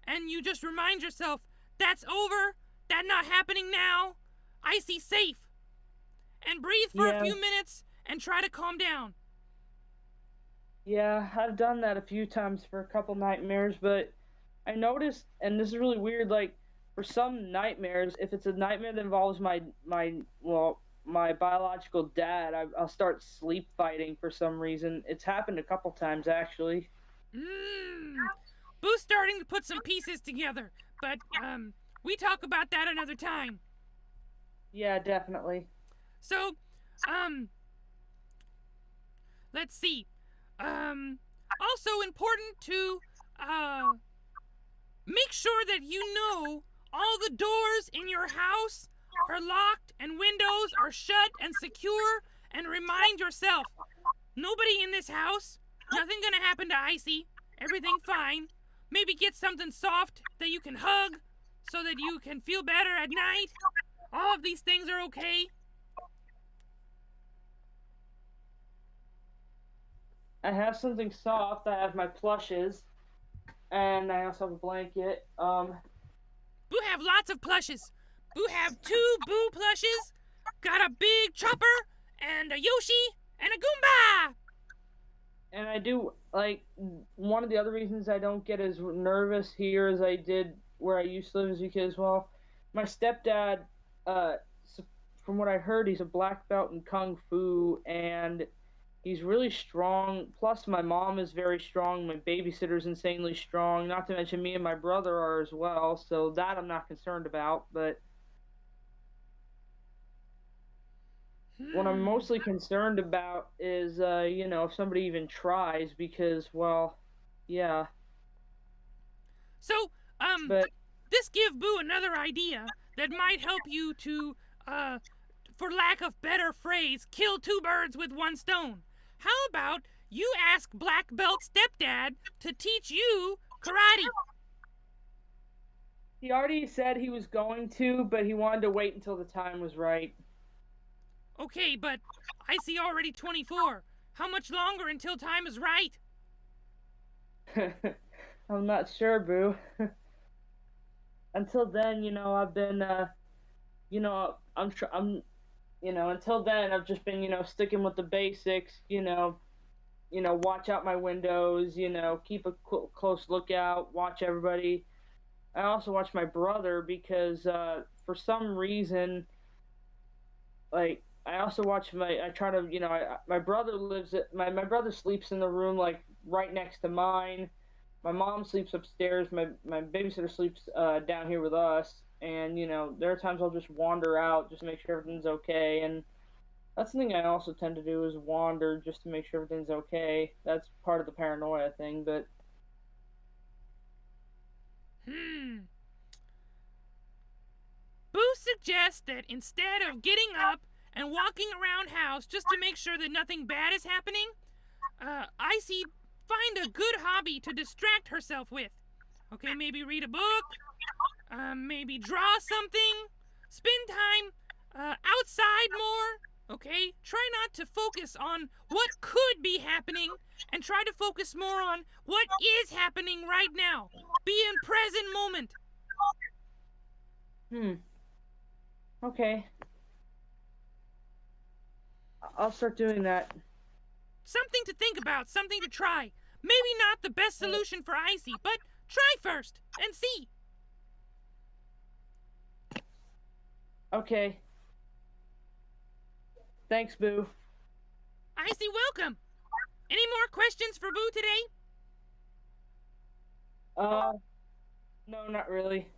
and you just remind yourself that's over, that's not happening now, Icy safe. And breathe for a few minutes and try to calm down. Yeah, I've done that a few times for a couple nightmares, but I noticed, and this is really weird, like for some nightmares, if it's a nightmare that involves my biological dad, I'll start sleep fighting for some reason. It's happened a couple times actually. Boo's starting to put some pieces together, but we talk about that another time. Yeah, definitely. So, let's see. Also important to make sure that you know all the doors in your house are locked and windows are shut and secure, and remind yourself, nobody in this house, nothing gonna happen to Icy, everything fine. Maybe get something soft that you can hug so that you can feel better at night. All of these things are okay. I have something soft. I have my plushes, and I also have a blanket. Buu have lots of plushes. Buu have 2 Buu plushes, got a big chopper, and a Yoshi, and a Goomba! And I do, like, one of the other reasons I don't get as nervous here as I did where I used to live is because, well, my stepdad, from what I heard, he's a black belt in Kung Fu, and he's really strong. Plus, my mom is very strong. My babysitter's insanely strong. Not to mention me and my brother are as well, so that I'm not concerned about, but what I'm mostly concerned about is, if somebody even tries, because, well, yeah. So, this give Buu another idea that might help you to, for lack of better phrase, kill 2 birds with 1 stone. How about you ask Black Belt Stepdad to teach you karate? He already said he was going to, but he wanted to wait until the time was right. Okay, but I see already 24. How much longer until time is right? I'm not sure, Boo. Until then, I've been, until then, I've just been, sticking with the basics, watch out my windows, keep a close lookout, watch everybody. I also watch my brother because for some reason, like, I also watch I try to, my brother my brother sleeps in the room, like, right next to mine. My mom sleeps upstairs. My babysitter sleeps down here with us. And, there are times I'll just wander out just to make sure everything's okay. And that's the thing I also tend to do is wander just to make sure everything's okay. That's part of the paranoia thing, but... Boo suggests that instead of getting up and walking around house just to make sure that nothing bad is happening, Icy find a good hobby to distract herself with. Okay, maybe read a book, maybe draw something, spend time outside more. Okay, try not to focus on what could be happening and try to focus more on what is happening right now. Be in present moment. Okay. I'll start doing that. Something to think about, something to try. Maybe not the best solution for Icy, but try first and see. Okay. Thanks, Boo. Icy, welcome. Any more questions for Boo today? No, not really.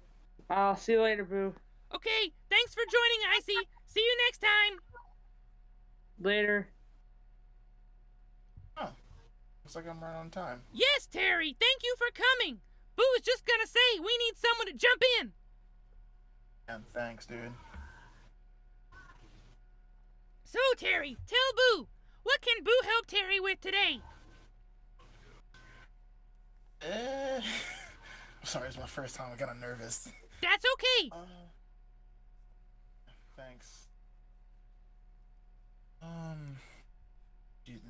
I'll see you later, Boo. Okay, thanks for joining, Icy. See you next time. Later. Oh, looks like I'm right on time. Yes, Terry, thank you for coming. Boo was just gonna say we need someone to jump in. And thanks, dude. So, Terry, tell Boo, what can Boo help Terry with today? Sorry, it's my first time. I got nervous. That's okay. Thanks.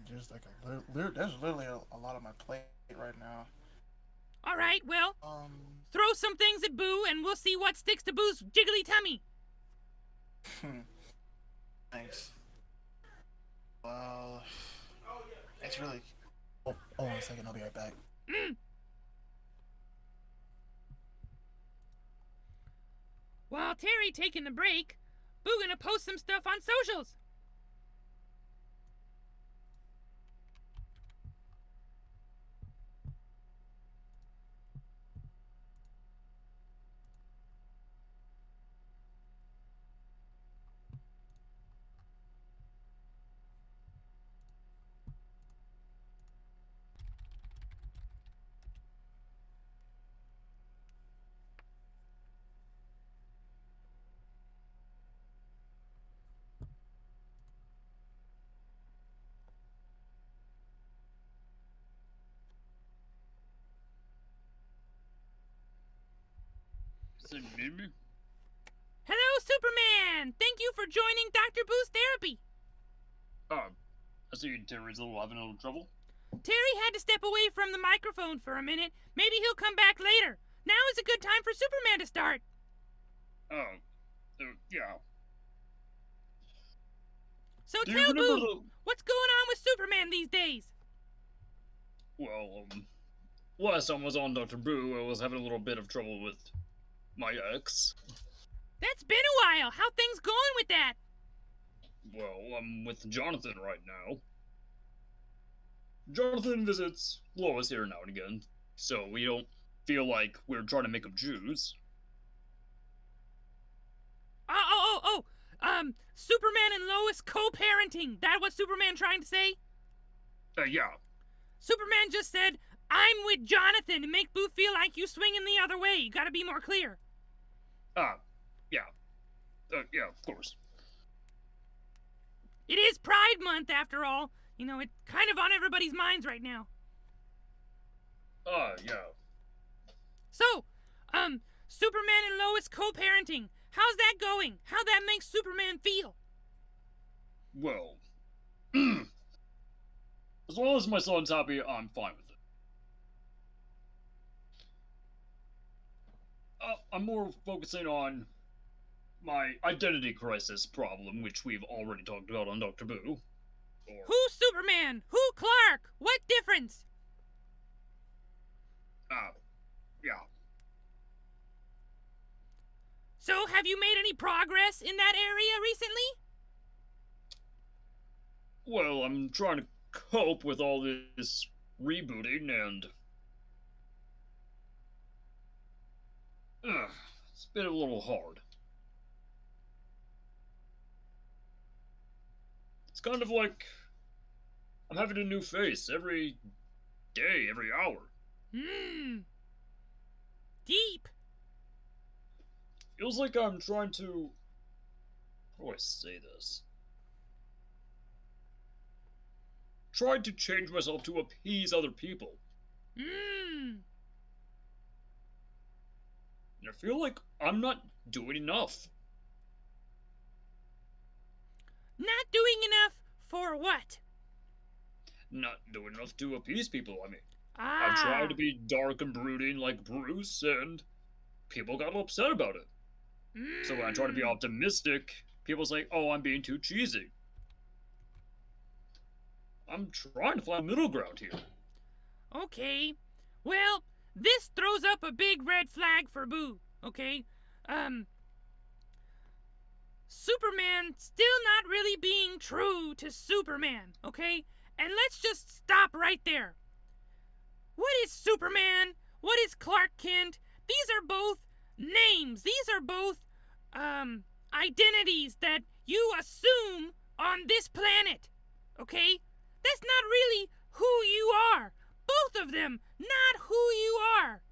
There's like there's literally a lot on my plate right now. All right, well, throw some things at Boo and we'll see what sticks to Boo's jiggly tummy. Thanks. Well, it's really... Oh, hold on a second, I'll be right back. While Terry taking a break, Boo gonna post some stuff on socials. Hello, Superman! Thank you for joining Dr. Boo's therapy. I see Terry's having a little trouble. Terry had to step away from the microphone for a minute. Maybe he'll come back later. Now is a good time for Superman to start. Yeah. So tell Boo, what's going on with Superman these days? Well, last time I was on Dr. Boo, I was having a little bit of trouble with my ex. That's been a while. How things going with that? Well, I'm with Jonathan right now. Jonathan visits Lois here now and again, so we don't feel like we're trying to make up Jews. Superman and Lois co-parenting. That what Superman trying to say? Yeah. Superman just said, I'm with Jonathan, to make Boo feel like you swinging the other way. You gotta be more clear. Yeah. Yeah, of course. It is Pride Month, after all. You know, it's kind of on everybody's minds right now. Yeah. So, Superman and Lois co-parenting. How's that going? How that makes Superman feel? Well, as long as my son's happy, I'm fine with it. I'm more focusing on my identity crisis problem, which we've already talked about on Dr. Boo. Or... Who's Superman? Who Clark? What difference? Yeah. So, have you made any progress in that area recently? Well, I'm trying to cope with all this rebooting and... it's been a little hard. It's kind of like I'm having a new face every day, every hour. Deep. Feels like I'm trying to... How do I say this? Trying to change myself to appease other people. And I feel like I'm not doing enough. Not doing enough for what? Not doing enough to appease people, I mean. I've tried to be dark and brooding like Bruce, and people got upset about it. So when I try to be optimistic, people say, oh, I'm being too cheesy. I'm trying to find middle ground here. Okay. Well, this throws up a big red flag for Buu, okay? Superman still not really being true to Superman, okay? And let's just stop right there. What is Superman? What is Clark Kent? These are both names. These are both, identities that you assume on this planet, okay? That's not really who you are. Both of them, not who you are.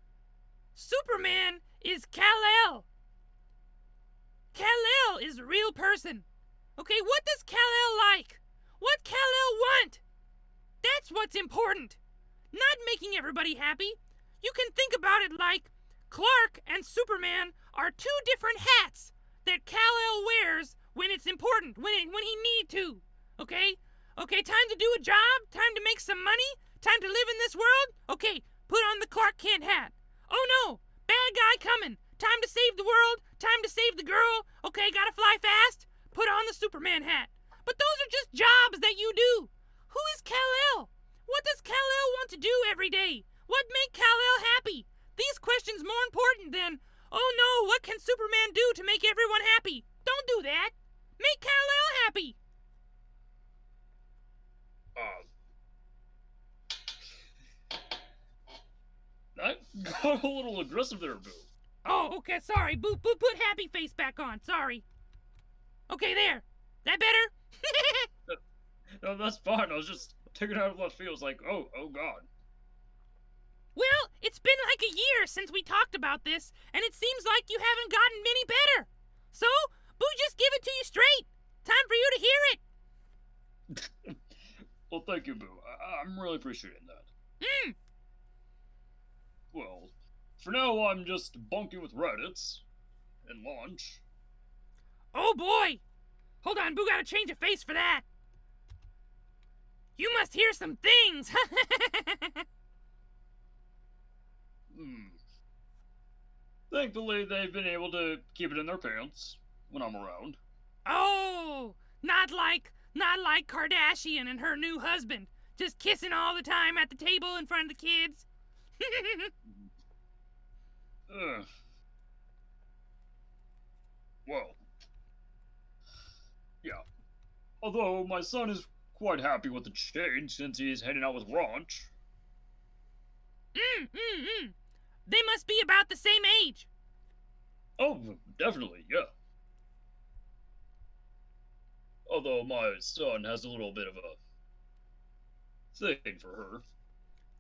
Superman is Kal-El. Kal-El is a real person. Okay, what does Kal-El like? What Kal-El want? That's what's important. Not making everybody happy. You can think about it like Clark and Superman are two different hats that Kal-El wears when it's important, when he need to. Okay? Okay, time to do a job, time to make some money, time to live in this world. Okay, put on the Clark Kent hat. Oh no, bad guy coming. Time to save the world, time to save the girl. Okay, gotta fly fast. Put on the Superman hat. But those are just jobs that you do. Who is Kal-El? What does Kal-El want to do every day? What make Kal-El happy? These questions more important than, oh no, what can Superman do to make everyone happy? Don't do that. Make Kal-El happy. That got a little aggressive there, Boo. Oh, okay, sorry. Boo, put happy face back on. Sorry. Okay, there. That better? No, that's fine. I was just taking it out of left field. It's like, oh God. Well, it's been like a year since we talked about this, and it seems like you haven't gotten any better. So, Boo just give it to you straight. Time for you to hear it. Well, thank you, Boo. I'm really appreciating that. Well, for now, I'm just bunking with Reddits and launch. Oh boy! Hold on, Boo gotta change a face for that. You must hear some things. Thankfully, they've been able to keep it in their pants when I'm around. Oh, not like Kardashian and her new husband, just kissing all the time at the table in front of the kids. Well, yeah. Although my son is quite happy with the change since he's hanging out with Ranch. They must be about the same age. Oh, definitely, yeah. Although my son has a little bit of a thing for her.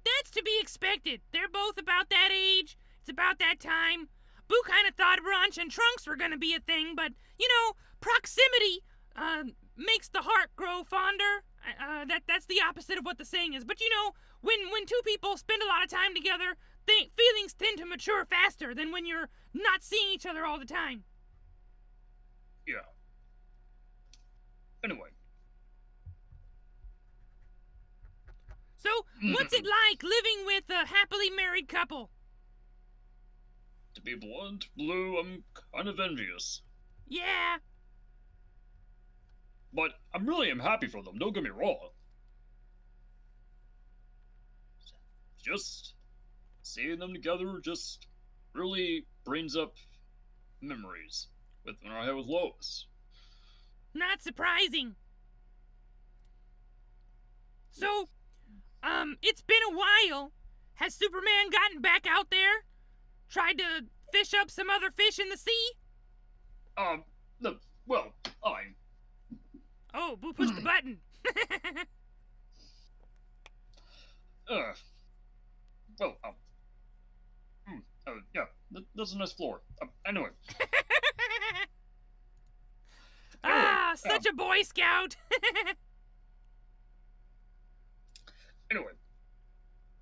That's to be expected. They're both about that age. It's about that time. Boo kind of thought Ranch and Trunks were gonna be a thing, but, you know, proximity, makes the heart grow fonder. That's the opposite of what the saying is. But, you know, when two people spend a lot of time together, feelings tend to mature faster than when you're not seeing each other all the time. Yeah. Anyway. So, what's it like living with a happily married couple? To be blunt, Blue, I'm kind of envious. Yeah. But I really am happy for them, don't get me wrong. Just seeing them together just really brings up memories with when I had with Lois. Not surprising. So, it's been a while. Has Superman gotten back out there? Tried to fish up some other fish in the sea? Well, Oh, Boo pushed the button. Yeah, that's a nice floor. Anyway. Such a Boy Scout. Anyway,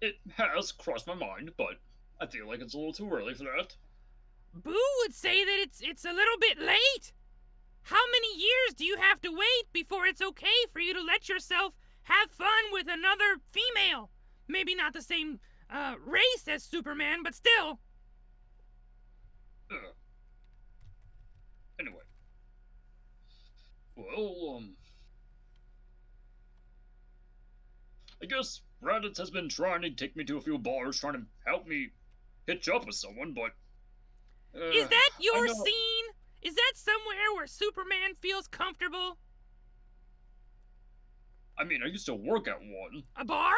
it has crossed my mind, but I feel like it's a little too early for that. Boo would say that it's a little bit late. How many years do you have to wait before it's okay for you to let yourself have fun with another female? Maybe not the same race as Superman, but still. Anyway. Well, I guess Raditz has been trying to take me to a few bars, trying to help me hitch up with someone, but... Is that your scene? Is that somewhere where Superman feels comfortable? I mean, I used to work at one. A bar?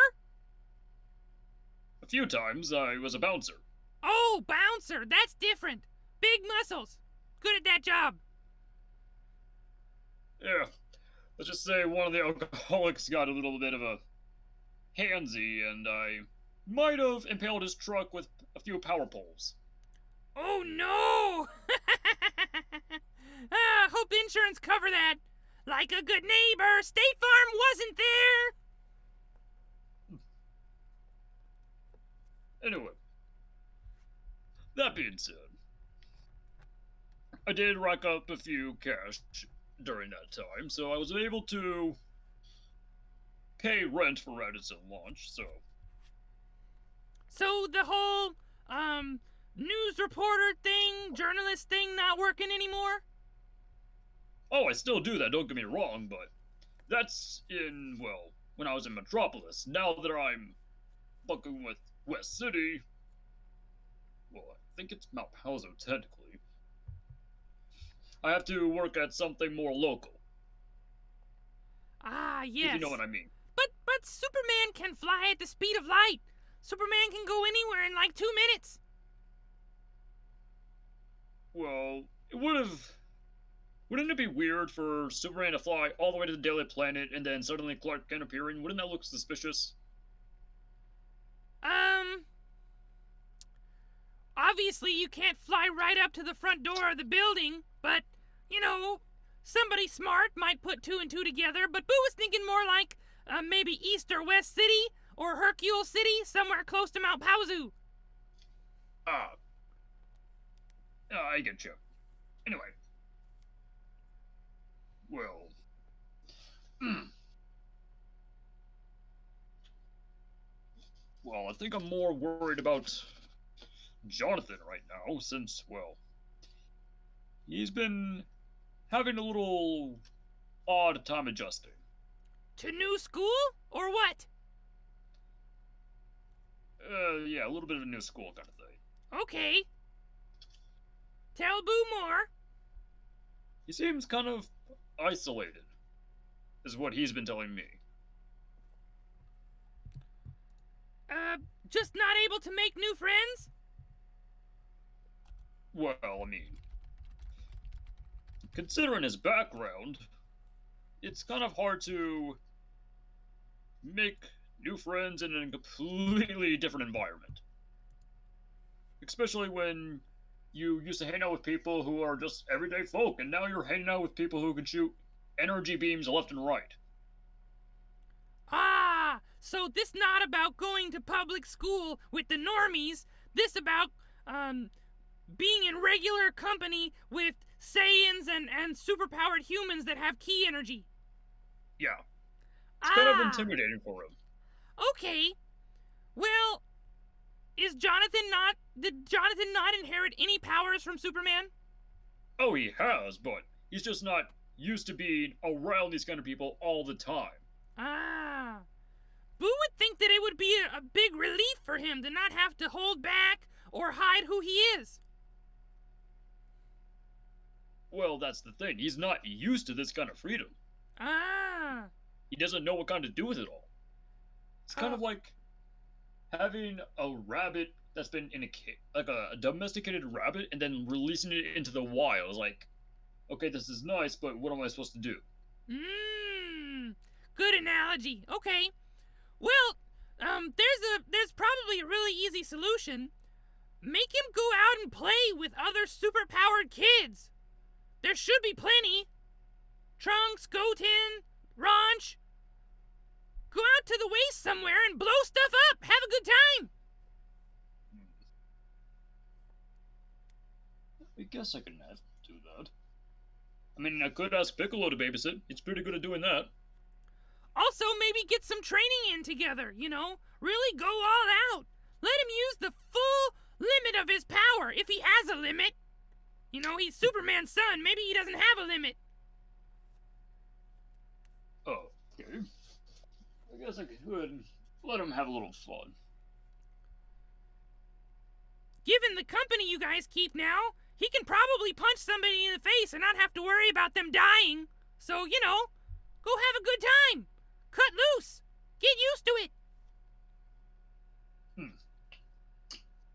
A few times, I was a bouncer. Oh, bouncer, that's different. Big muscles. Good at that job. Yeah, let's just say one of the alcoholics got a little bit of a handsy, and I might have impaled his truck with a few power poles. Oh no! Hope insurance cover that. Like a good neighbor, State Farm wasn't there. Anyway, that being said, I did rack up a few cash during that time, so I was able to pay rent for Raditz and launch, so... So the whole, news reporter thing, journalist thing not working anymore? Oh, I still do that, don't get me wrong, but that's in, well, when I was in Metropolis. Now that I'm fucking with West City, well, I think it's Malpauso, technically, I have to work at something more local. Ah, yes. If you know what I mean. But Superman can fly at the speed of light. Superman can go anywhere in like 2 minutes. Well, wouldn't it be weird for Superman to fly all the way to the Daily Planet and then suddenly Clark Kent appearing? Wouldn't that look suspicious? Obviously you can't fly right up to the front door of the building, but, you know, somebody smart might put 2 and 2 together, but Boo was thinking more like, maybe East or West City, or Hercule City, somewhere close to Mount Pauzu. I get you. Anyway. Well. Well, I think I'm more worried about Jonathan right now, since, well, he's been having a little odd time adjusting. To new school, or what? Yeah, a little bit of a new school kind of thing. Okay. Tell Boo more. He seems kind of isolated, is what he's been telling me. Just not able to make new friends? Well, I mean, considering his background, it's kind of hard to make new friends in a completely different environment. Especially when you used to hang out with people who are just everyday folk, and now you're hanging out with people who can shoot energy beams left and right. Ah, so this not about going to public school with the normies. This about, being in regular company with Saiyans and superpowered humans that have ki energy. Yeah. It's kind of intimidating for him. Okay. Well, did Jonathan not inherit any powers from Superman? Oh, he has, but he's just not used to being around these kind of people all the time. Ah. Buu would think that it would be a big relief for him to not have to hold back or hide who he is. Well, that's the thing. He's not used to this kind of freedom. Ah. He doesn't know what kind to do with it all. It's kind of like having a rabbit that's been in a cage, like a domesticated rabbit, and then releasing it into the wild. It's like, okay, this is nice, but what am I supposed to do? Good analogy. Okay. Well, there's probably a really easy solution. Make him go out and play with other superpowered kids. There should be plenty. Trunks, Goten, Ranch. Go out to the waste somewhere and blow stuff up. Have a good time. I guess I can do that. I mean, I could ask Piccolo to babysit. He's pretty good at doing that. Also, maybe get some training in together, you know? Really go all out. Let him use the full limit of his power, if he has a limit. You know, he's Superman's son. Maybe he doesn't have a limit. Oh, okay. I guess I could let him have a little fun. Given the company you guys keep now, he can probably punch somebody in the face and not have to worry about them dying. So, you know, go have a good time. Cut loose. Get used to it.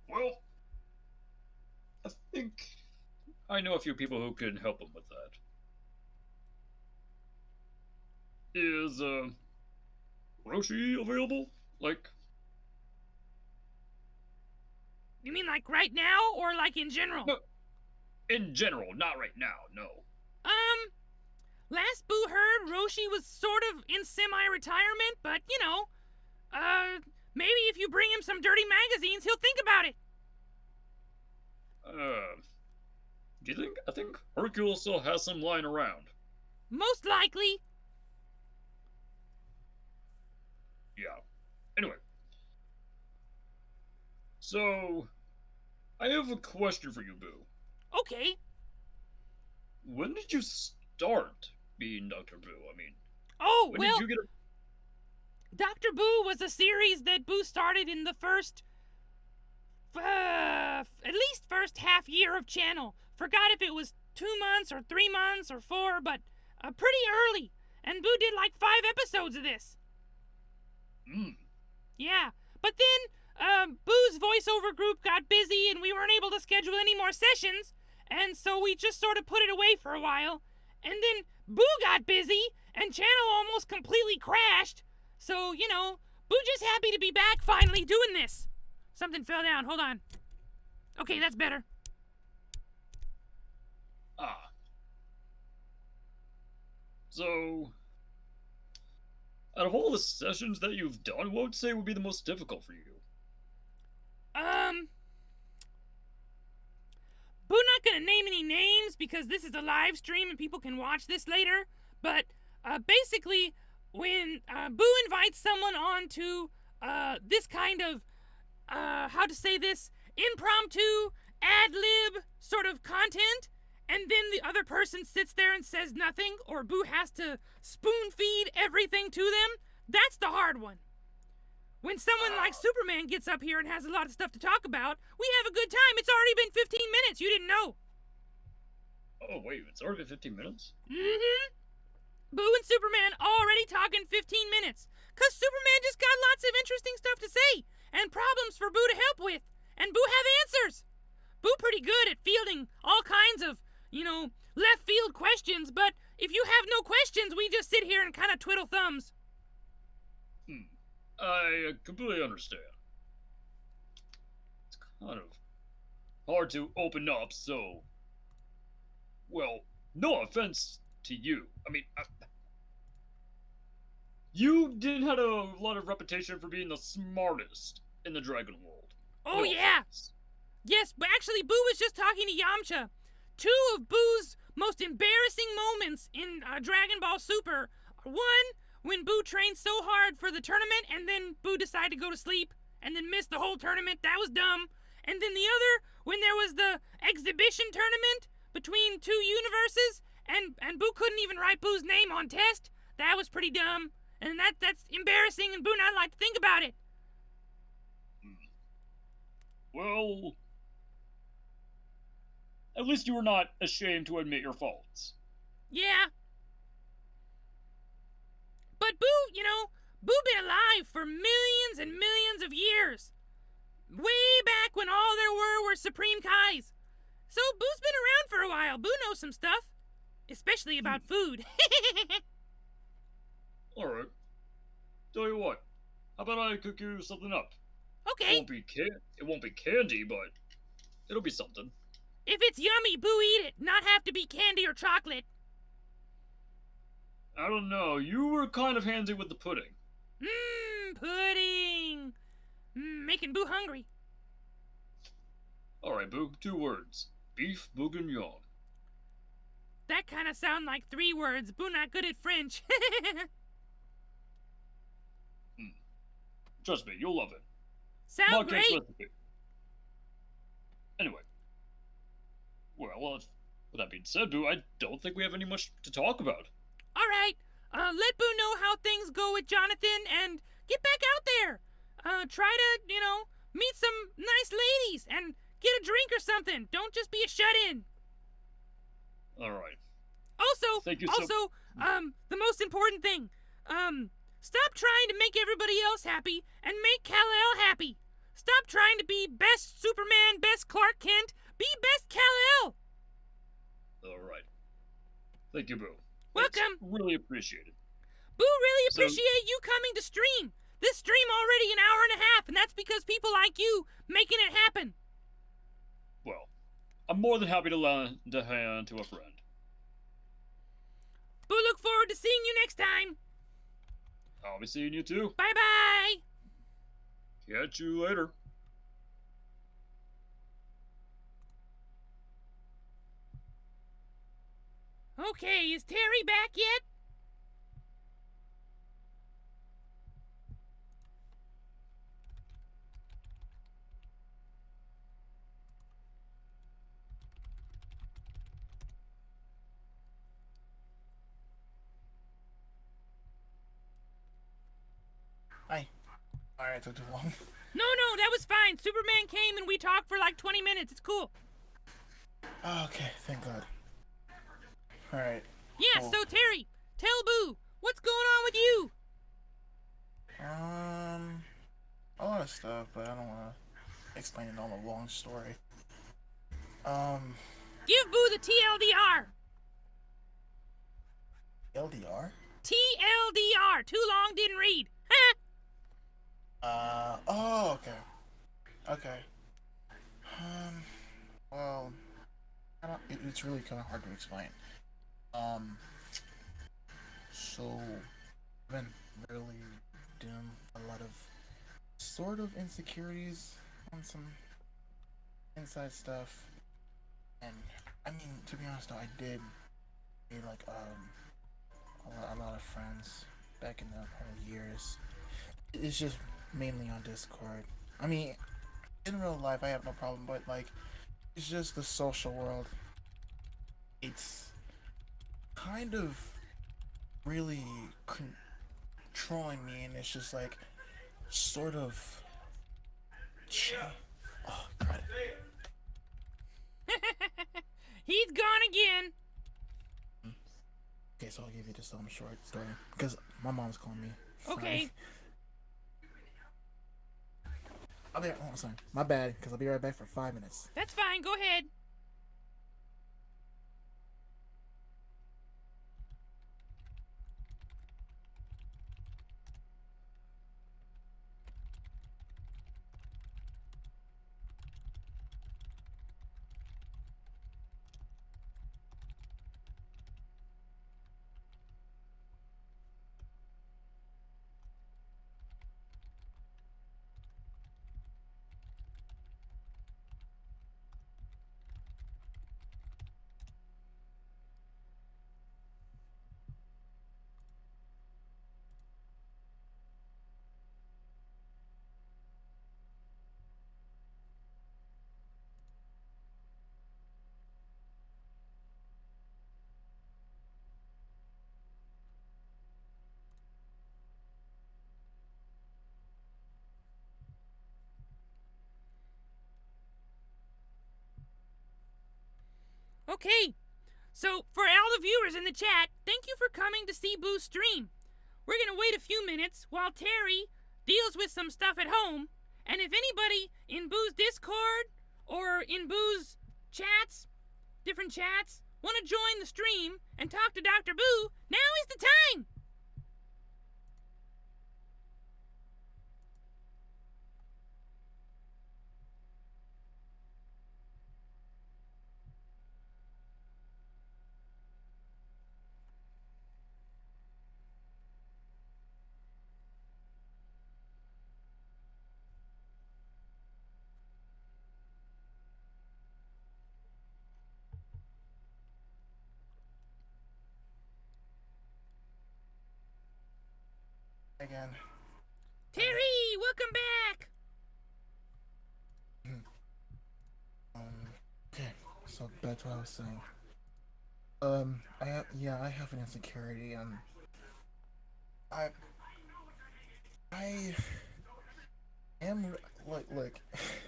Well, I think I know a few people who can help him with that. Is, Roshi available? Like... You mean like right now, or like in general? No, in general, not right now, no. Last Buu heard, Roshi was sort of in semi-retirement, but, you know, maybe if you bring him some dirty magazines, he'll think about it. Do you think? I think Hercule still has some lying around. Most likely. Yeah. Anyway. So, I have a question for you, Buu. Okay. When did you start being Dr. Buu? I mean, oh, when well, did you get Dr. Buu was a series that Buu started in the first, at least first half year of channel. Forgot if it was 2 months or 3 months or 4, but pretty early. And Buu did like 5 episodes of this. Yeah, but then Boo's voiceover group got busy and we weren't able to schedule any more sessions, and so we just sort of put it away for a while. And then Buu got busy and channel almost completely crashed. So, you know, Buu just happy to be back finally doing this. Something fell down. Hold on. Okay, that's better. So, out of all the sessions that you've done, what would you say would be the most difficult for you? Buu not gonna name any names because this is a live stream and people can watch this later, but basically, when Buu invites someone on to this kind of, how to say this, impromptu, ad-lib sort of content, and then the other person sits there and says nothing, or Buu has to spoon-feed everything to them, that's the hard one. When someone like Superman gets up here and has a lot of stuff to talk about, we have a good time. It's already been 15 minutes. You didn't know. Oh, wait, it's already been 15 minutes? Mm-hmm. Buu and Superman already talking 15 minutes. Because Superman just got lots of interesting stuff to say and problems for Buu to help with. And Buu have answers. Buu pretty good at fielding all kinds of, you know, left field questions, but if you have no questions, we just sit here and kind of twiddle thumbs. I completely understand. It's kind of hard to open up, so... Well, no offense to you. I mean, you did have a lot of reputation for being the smartest in the Dragon World. Oh, No yeah! offense. Yes, but actually, Buu was just talking to Yamcha. 2 of Buu's most embarrassing moments in Dragon Ball Super. One, when Buu trained so hard for the tournament, and then Buu decided to go to sleep, and then missed the whole tournament. That was dumb. And then the other, when there was the exhibition tournament between 2 universes, and Boo couldn't even write Boo's name on test. That was pretty dumb, and that's embarrassing, and Boo not like to think about it. Well, at least you were not ashamed to admit your faults. Yeah. But Boo been alive for millions and millions of years. Way back when all there were Supreme Kais. So Boo's been around for a while. Boo knows some stuff. Especially about food. Alright. Tell you what, how about I cook you something up? Okay. It won't be candy, but it'll be something. If it's yummy, Boo eat it. Not have to be candy or chocolate. I don't know, you were kind of handsy with the pudding. Pudding. Making Boo hungry. Alright, Boo, 2 words. Beef bourguignon. That kind of sound like 3 words. Boo not good at French. Trust me, you'll love it. Sound great. Recipe. Anyway. Well, with that being said, Boo, I don't think we have any much to talk about. Alright. Let Boo know how things go with Jonathan and get back out there. Try to, meet some nice ladies and get a drink or something. Don't just be a shut-in. Alright. Also, Thank you the most important thing, stop trying to make everybody else happy and make Kal-El happy. Stop trying to be best Superman, best Clark Kent. Be best Kal-El. Alright. Thank you, Boo. Welcome. That's really appreciated. Boo really appreciate you coming to stream. This stream already an hour and a half, and that's because people like you making it happen. Well, I'm more than happy to lend a hand to a friend. Boo, look forward to seeing you next time. I'll be seeing you too. Bye-bye. Catch you later. Okay, is Terry back yet? Hi. Alright, took too long. No, that was fine. Superman came and we talked for like 20 minutes. It's cool. Okay, thank God. Alright. Yeah, cool. So Terry, tell Boo, what's going on with you? A lot of stuff, but I don't want to explain it all a long story. Give Boo the TLDR. LDR? TLDR. Too long, didn't read. Oh, okay. Okay. Well, it's really kind of hard to explain. So, I've been really doing a lot of sort of insecurities on some inside stuff. And, I mean, to be honest though, I did meet, like, a lot of friends back in the whole years. It's just mainly on Discord. I mean, in real life, I have no problem, but, like, it's just the social world. It's kind of really controlling me, and it's just, like, sort of... Oh, God. He's gone again. Okay, so I'll give you just short story, because my mom's calling me. Okay. I'll be right. Oh, sorry. My bad, because I'll be right back for 5 minutes. That's fine. Go ahead. Okay, so for all the viewers in the chat, thank you for coming to see Buu's stream. We're gonna wait a few minutes while Terry deals with some stuff at home, and if anybody in Buu's Discord or in Buu's chats, different chats, want to join the stream and talk to Dr. Buu, now is the time! Again. Terry, welcome back! Okay, so back to what I was saying. I have an insecurity. I am like,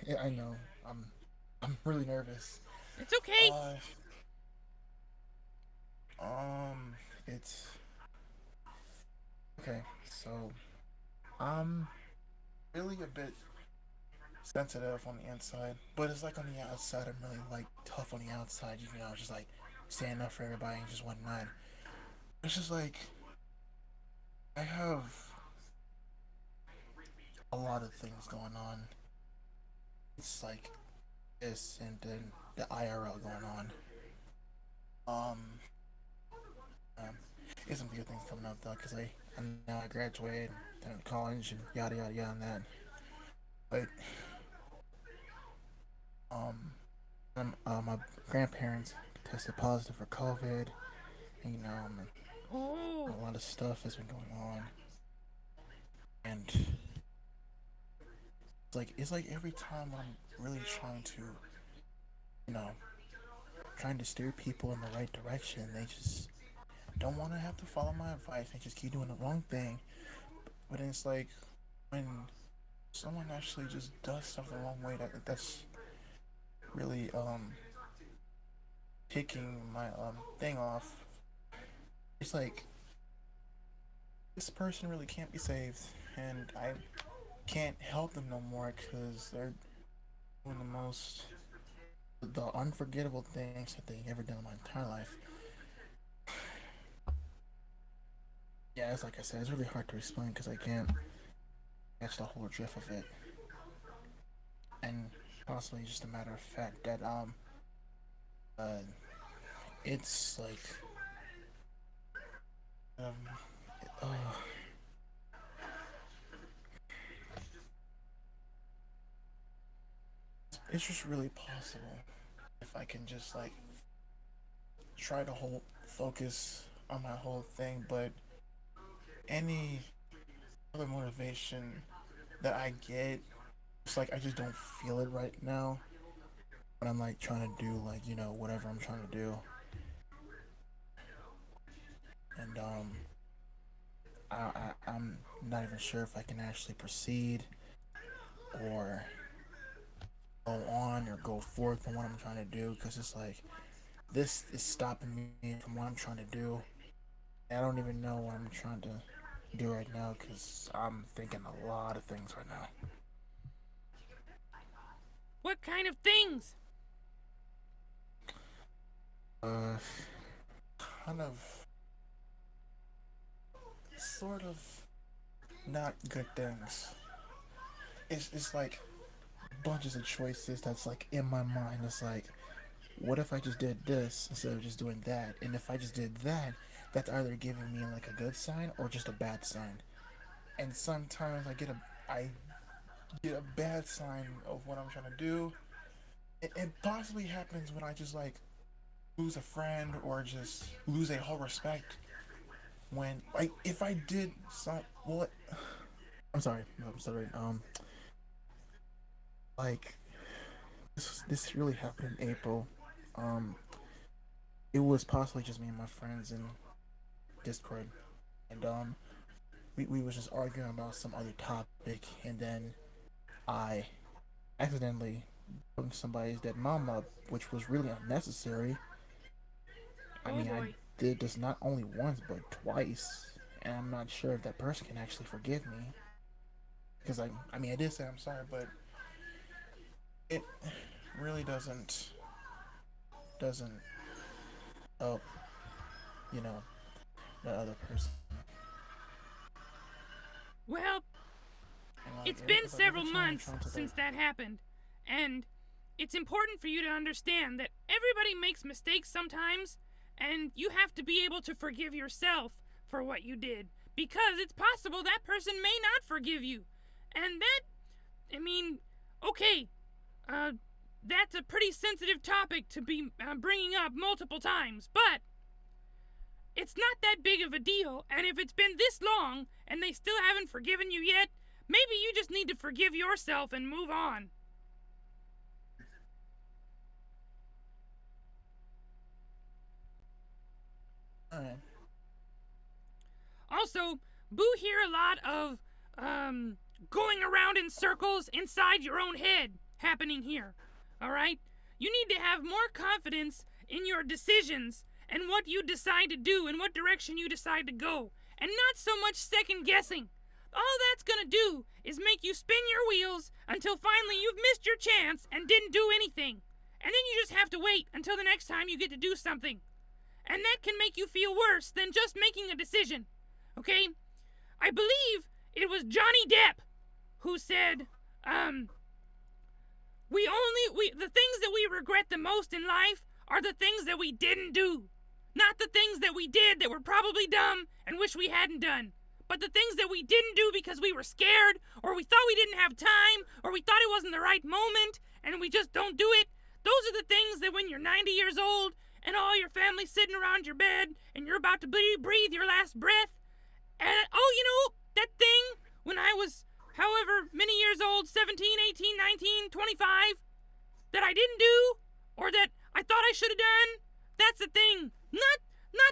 yeah, I know. I'm really nervous. It's okay. It's okay. So, I'm really a bit sensitive on the inside, but it's like on the outside, I'm really like tough on the outside. You know, just like standing up for everybody and just whatnot. It's just like I have a lot of things going on. It's like this and then the IRL going on. There's some good things coming up though, cause I graduated, then college and yada yada yada and that. But my grandparents tested positive for COVID, and you know, a lot of stuff has been going on, and it's like every time I'm really trying to, you know, trying to steer people in the right direction, they just don't want to have to follow my advice. They just keep doing the wrong thing. But then it's like when someone actually just does stuff the wrong way, that's really taking my thing off. It's like this person really can't be saved, and I can't help them no more because they're doing the unforgettable things that they ever done in my entire life. Yeah, it's like I said, it's really hard to explain because I can't catch the whole drift of it. And possibly just a matter of fact that it's like it's just really possible if I can just like try to hold focus on my whole thing, but any other motivation that I get, it's like I just don't feel it right now when I'm like trying to do like, you know, whatever I'm trying to do. And I'm not even sure if I can actually proceed or go on or go forth on what I'm trying to do, because it's like this is stopping me from what I'm trying to do. And I don't even know what I'm trying to do right now because I'm thinking a lot of things right now. What kind of things? Kind of sort of not good things. It's like bunches of choices that's like in my mind. It's like, what if I just did this instead of just doing that? And if I just did that, that's either giving me like a good sign or just a bad sign. And sometimes I get a bad sign of what I'm trying to do. It possibly happens when I just like lose a friend or just lose a whole respect. When like if I did some what I'm sorry. Like this really happened in April. It was possibly just me and my friends in Discord, and we was just arguing about some other topic, and then I accidentally brought somebody's dead mom up, which was really unnecessary. I did this not only once, but twice. And I'm not sure if that person can actually forgive me. Because I did say I'm sorry, but it really doesn't help, the other person. Well, it's been several months since that happened, and it's important for you to understand that everybody makes mistakes sometimes, and you have to be able to forgive yourself for what you did, because it's possible that person may not forgive you. And that's a pretty sensitive topic to be bringing up multiple times, but it's not that big of a deal, and if it's been this long and they still haven't forgiven you yet, maybe you just need to forgive yourself and move on. Alright. Also, Buu hear a lot of going around in circles inside your own head happening here. Alright? You need to have more confidence in your decisions and what you decide to do and what direction you decide to go, and not so much second guessing. All that's gonna do is make you spin your wheels until finally you've missed your chance and didn't do anything. And then you just have to wait until the next time you get to do something. And that can make you feel worse than just making a decision. Okay? I believe it was Johnny Depp who said, the things that we regret the most in life are the things that we didn't do. Not the things that we did that were probably dumb and wish we hadn't done. But the things that we didn't do because we were scared, or we thought we didn't have time, or we thought it wasn't the right moment, and we just don't do it. Those are the things that when you're 90 years old, and all your family's sitting around your bed, and you're about to breathe your last breath, and, that thing, when I was however many years old, 17, 18, 19, 25, that I didn't do, or that I thought I should have done, that's the thing. Not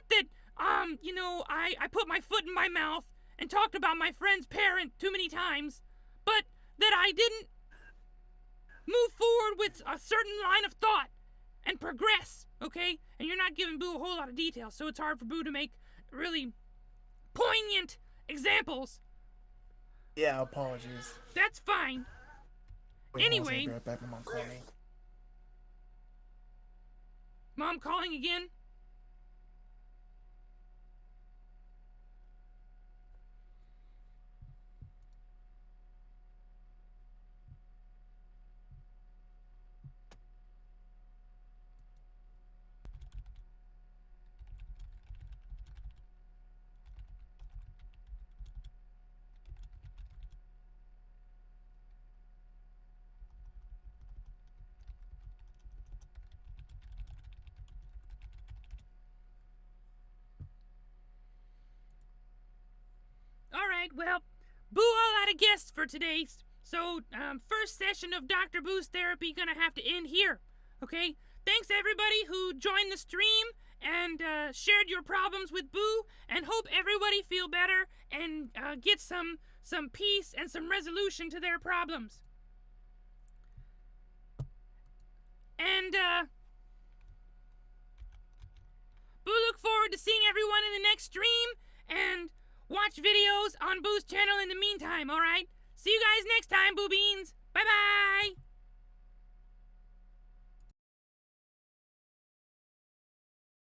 that, I put my foot in my mouth and talked about my friend's parent too many times, but that I didn't move forward with a certain line of thought and progress, okay? And you're not giving Buu a whole lot of details, so it's hard for Buu to make really poignant examples. Yeah, apologies. That's fine. Wait, anyway. Right back. My mom called me. Mom calling again? Well, Buu all out of guests for today, so first session of Dr. Buu's therapy gonna have to end here, okay? Thanks everybody who joined the stream and shared your problems with Buu, and hope everybody feel better and get some peace and some resolution to their problems. And Buu look forward to seeing everyone in the next stream, and watch videos on Buu's channel in the meantime, alright? See you guys next time, Buu Beans. Bye-bye!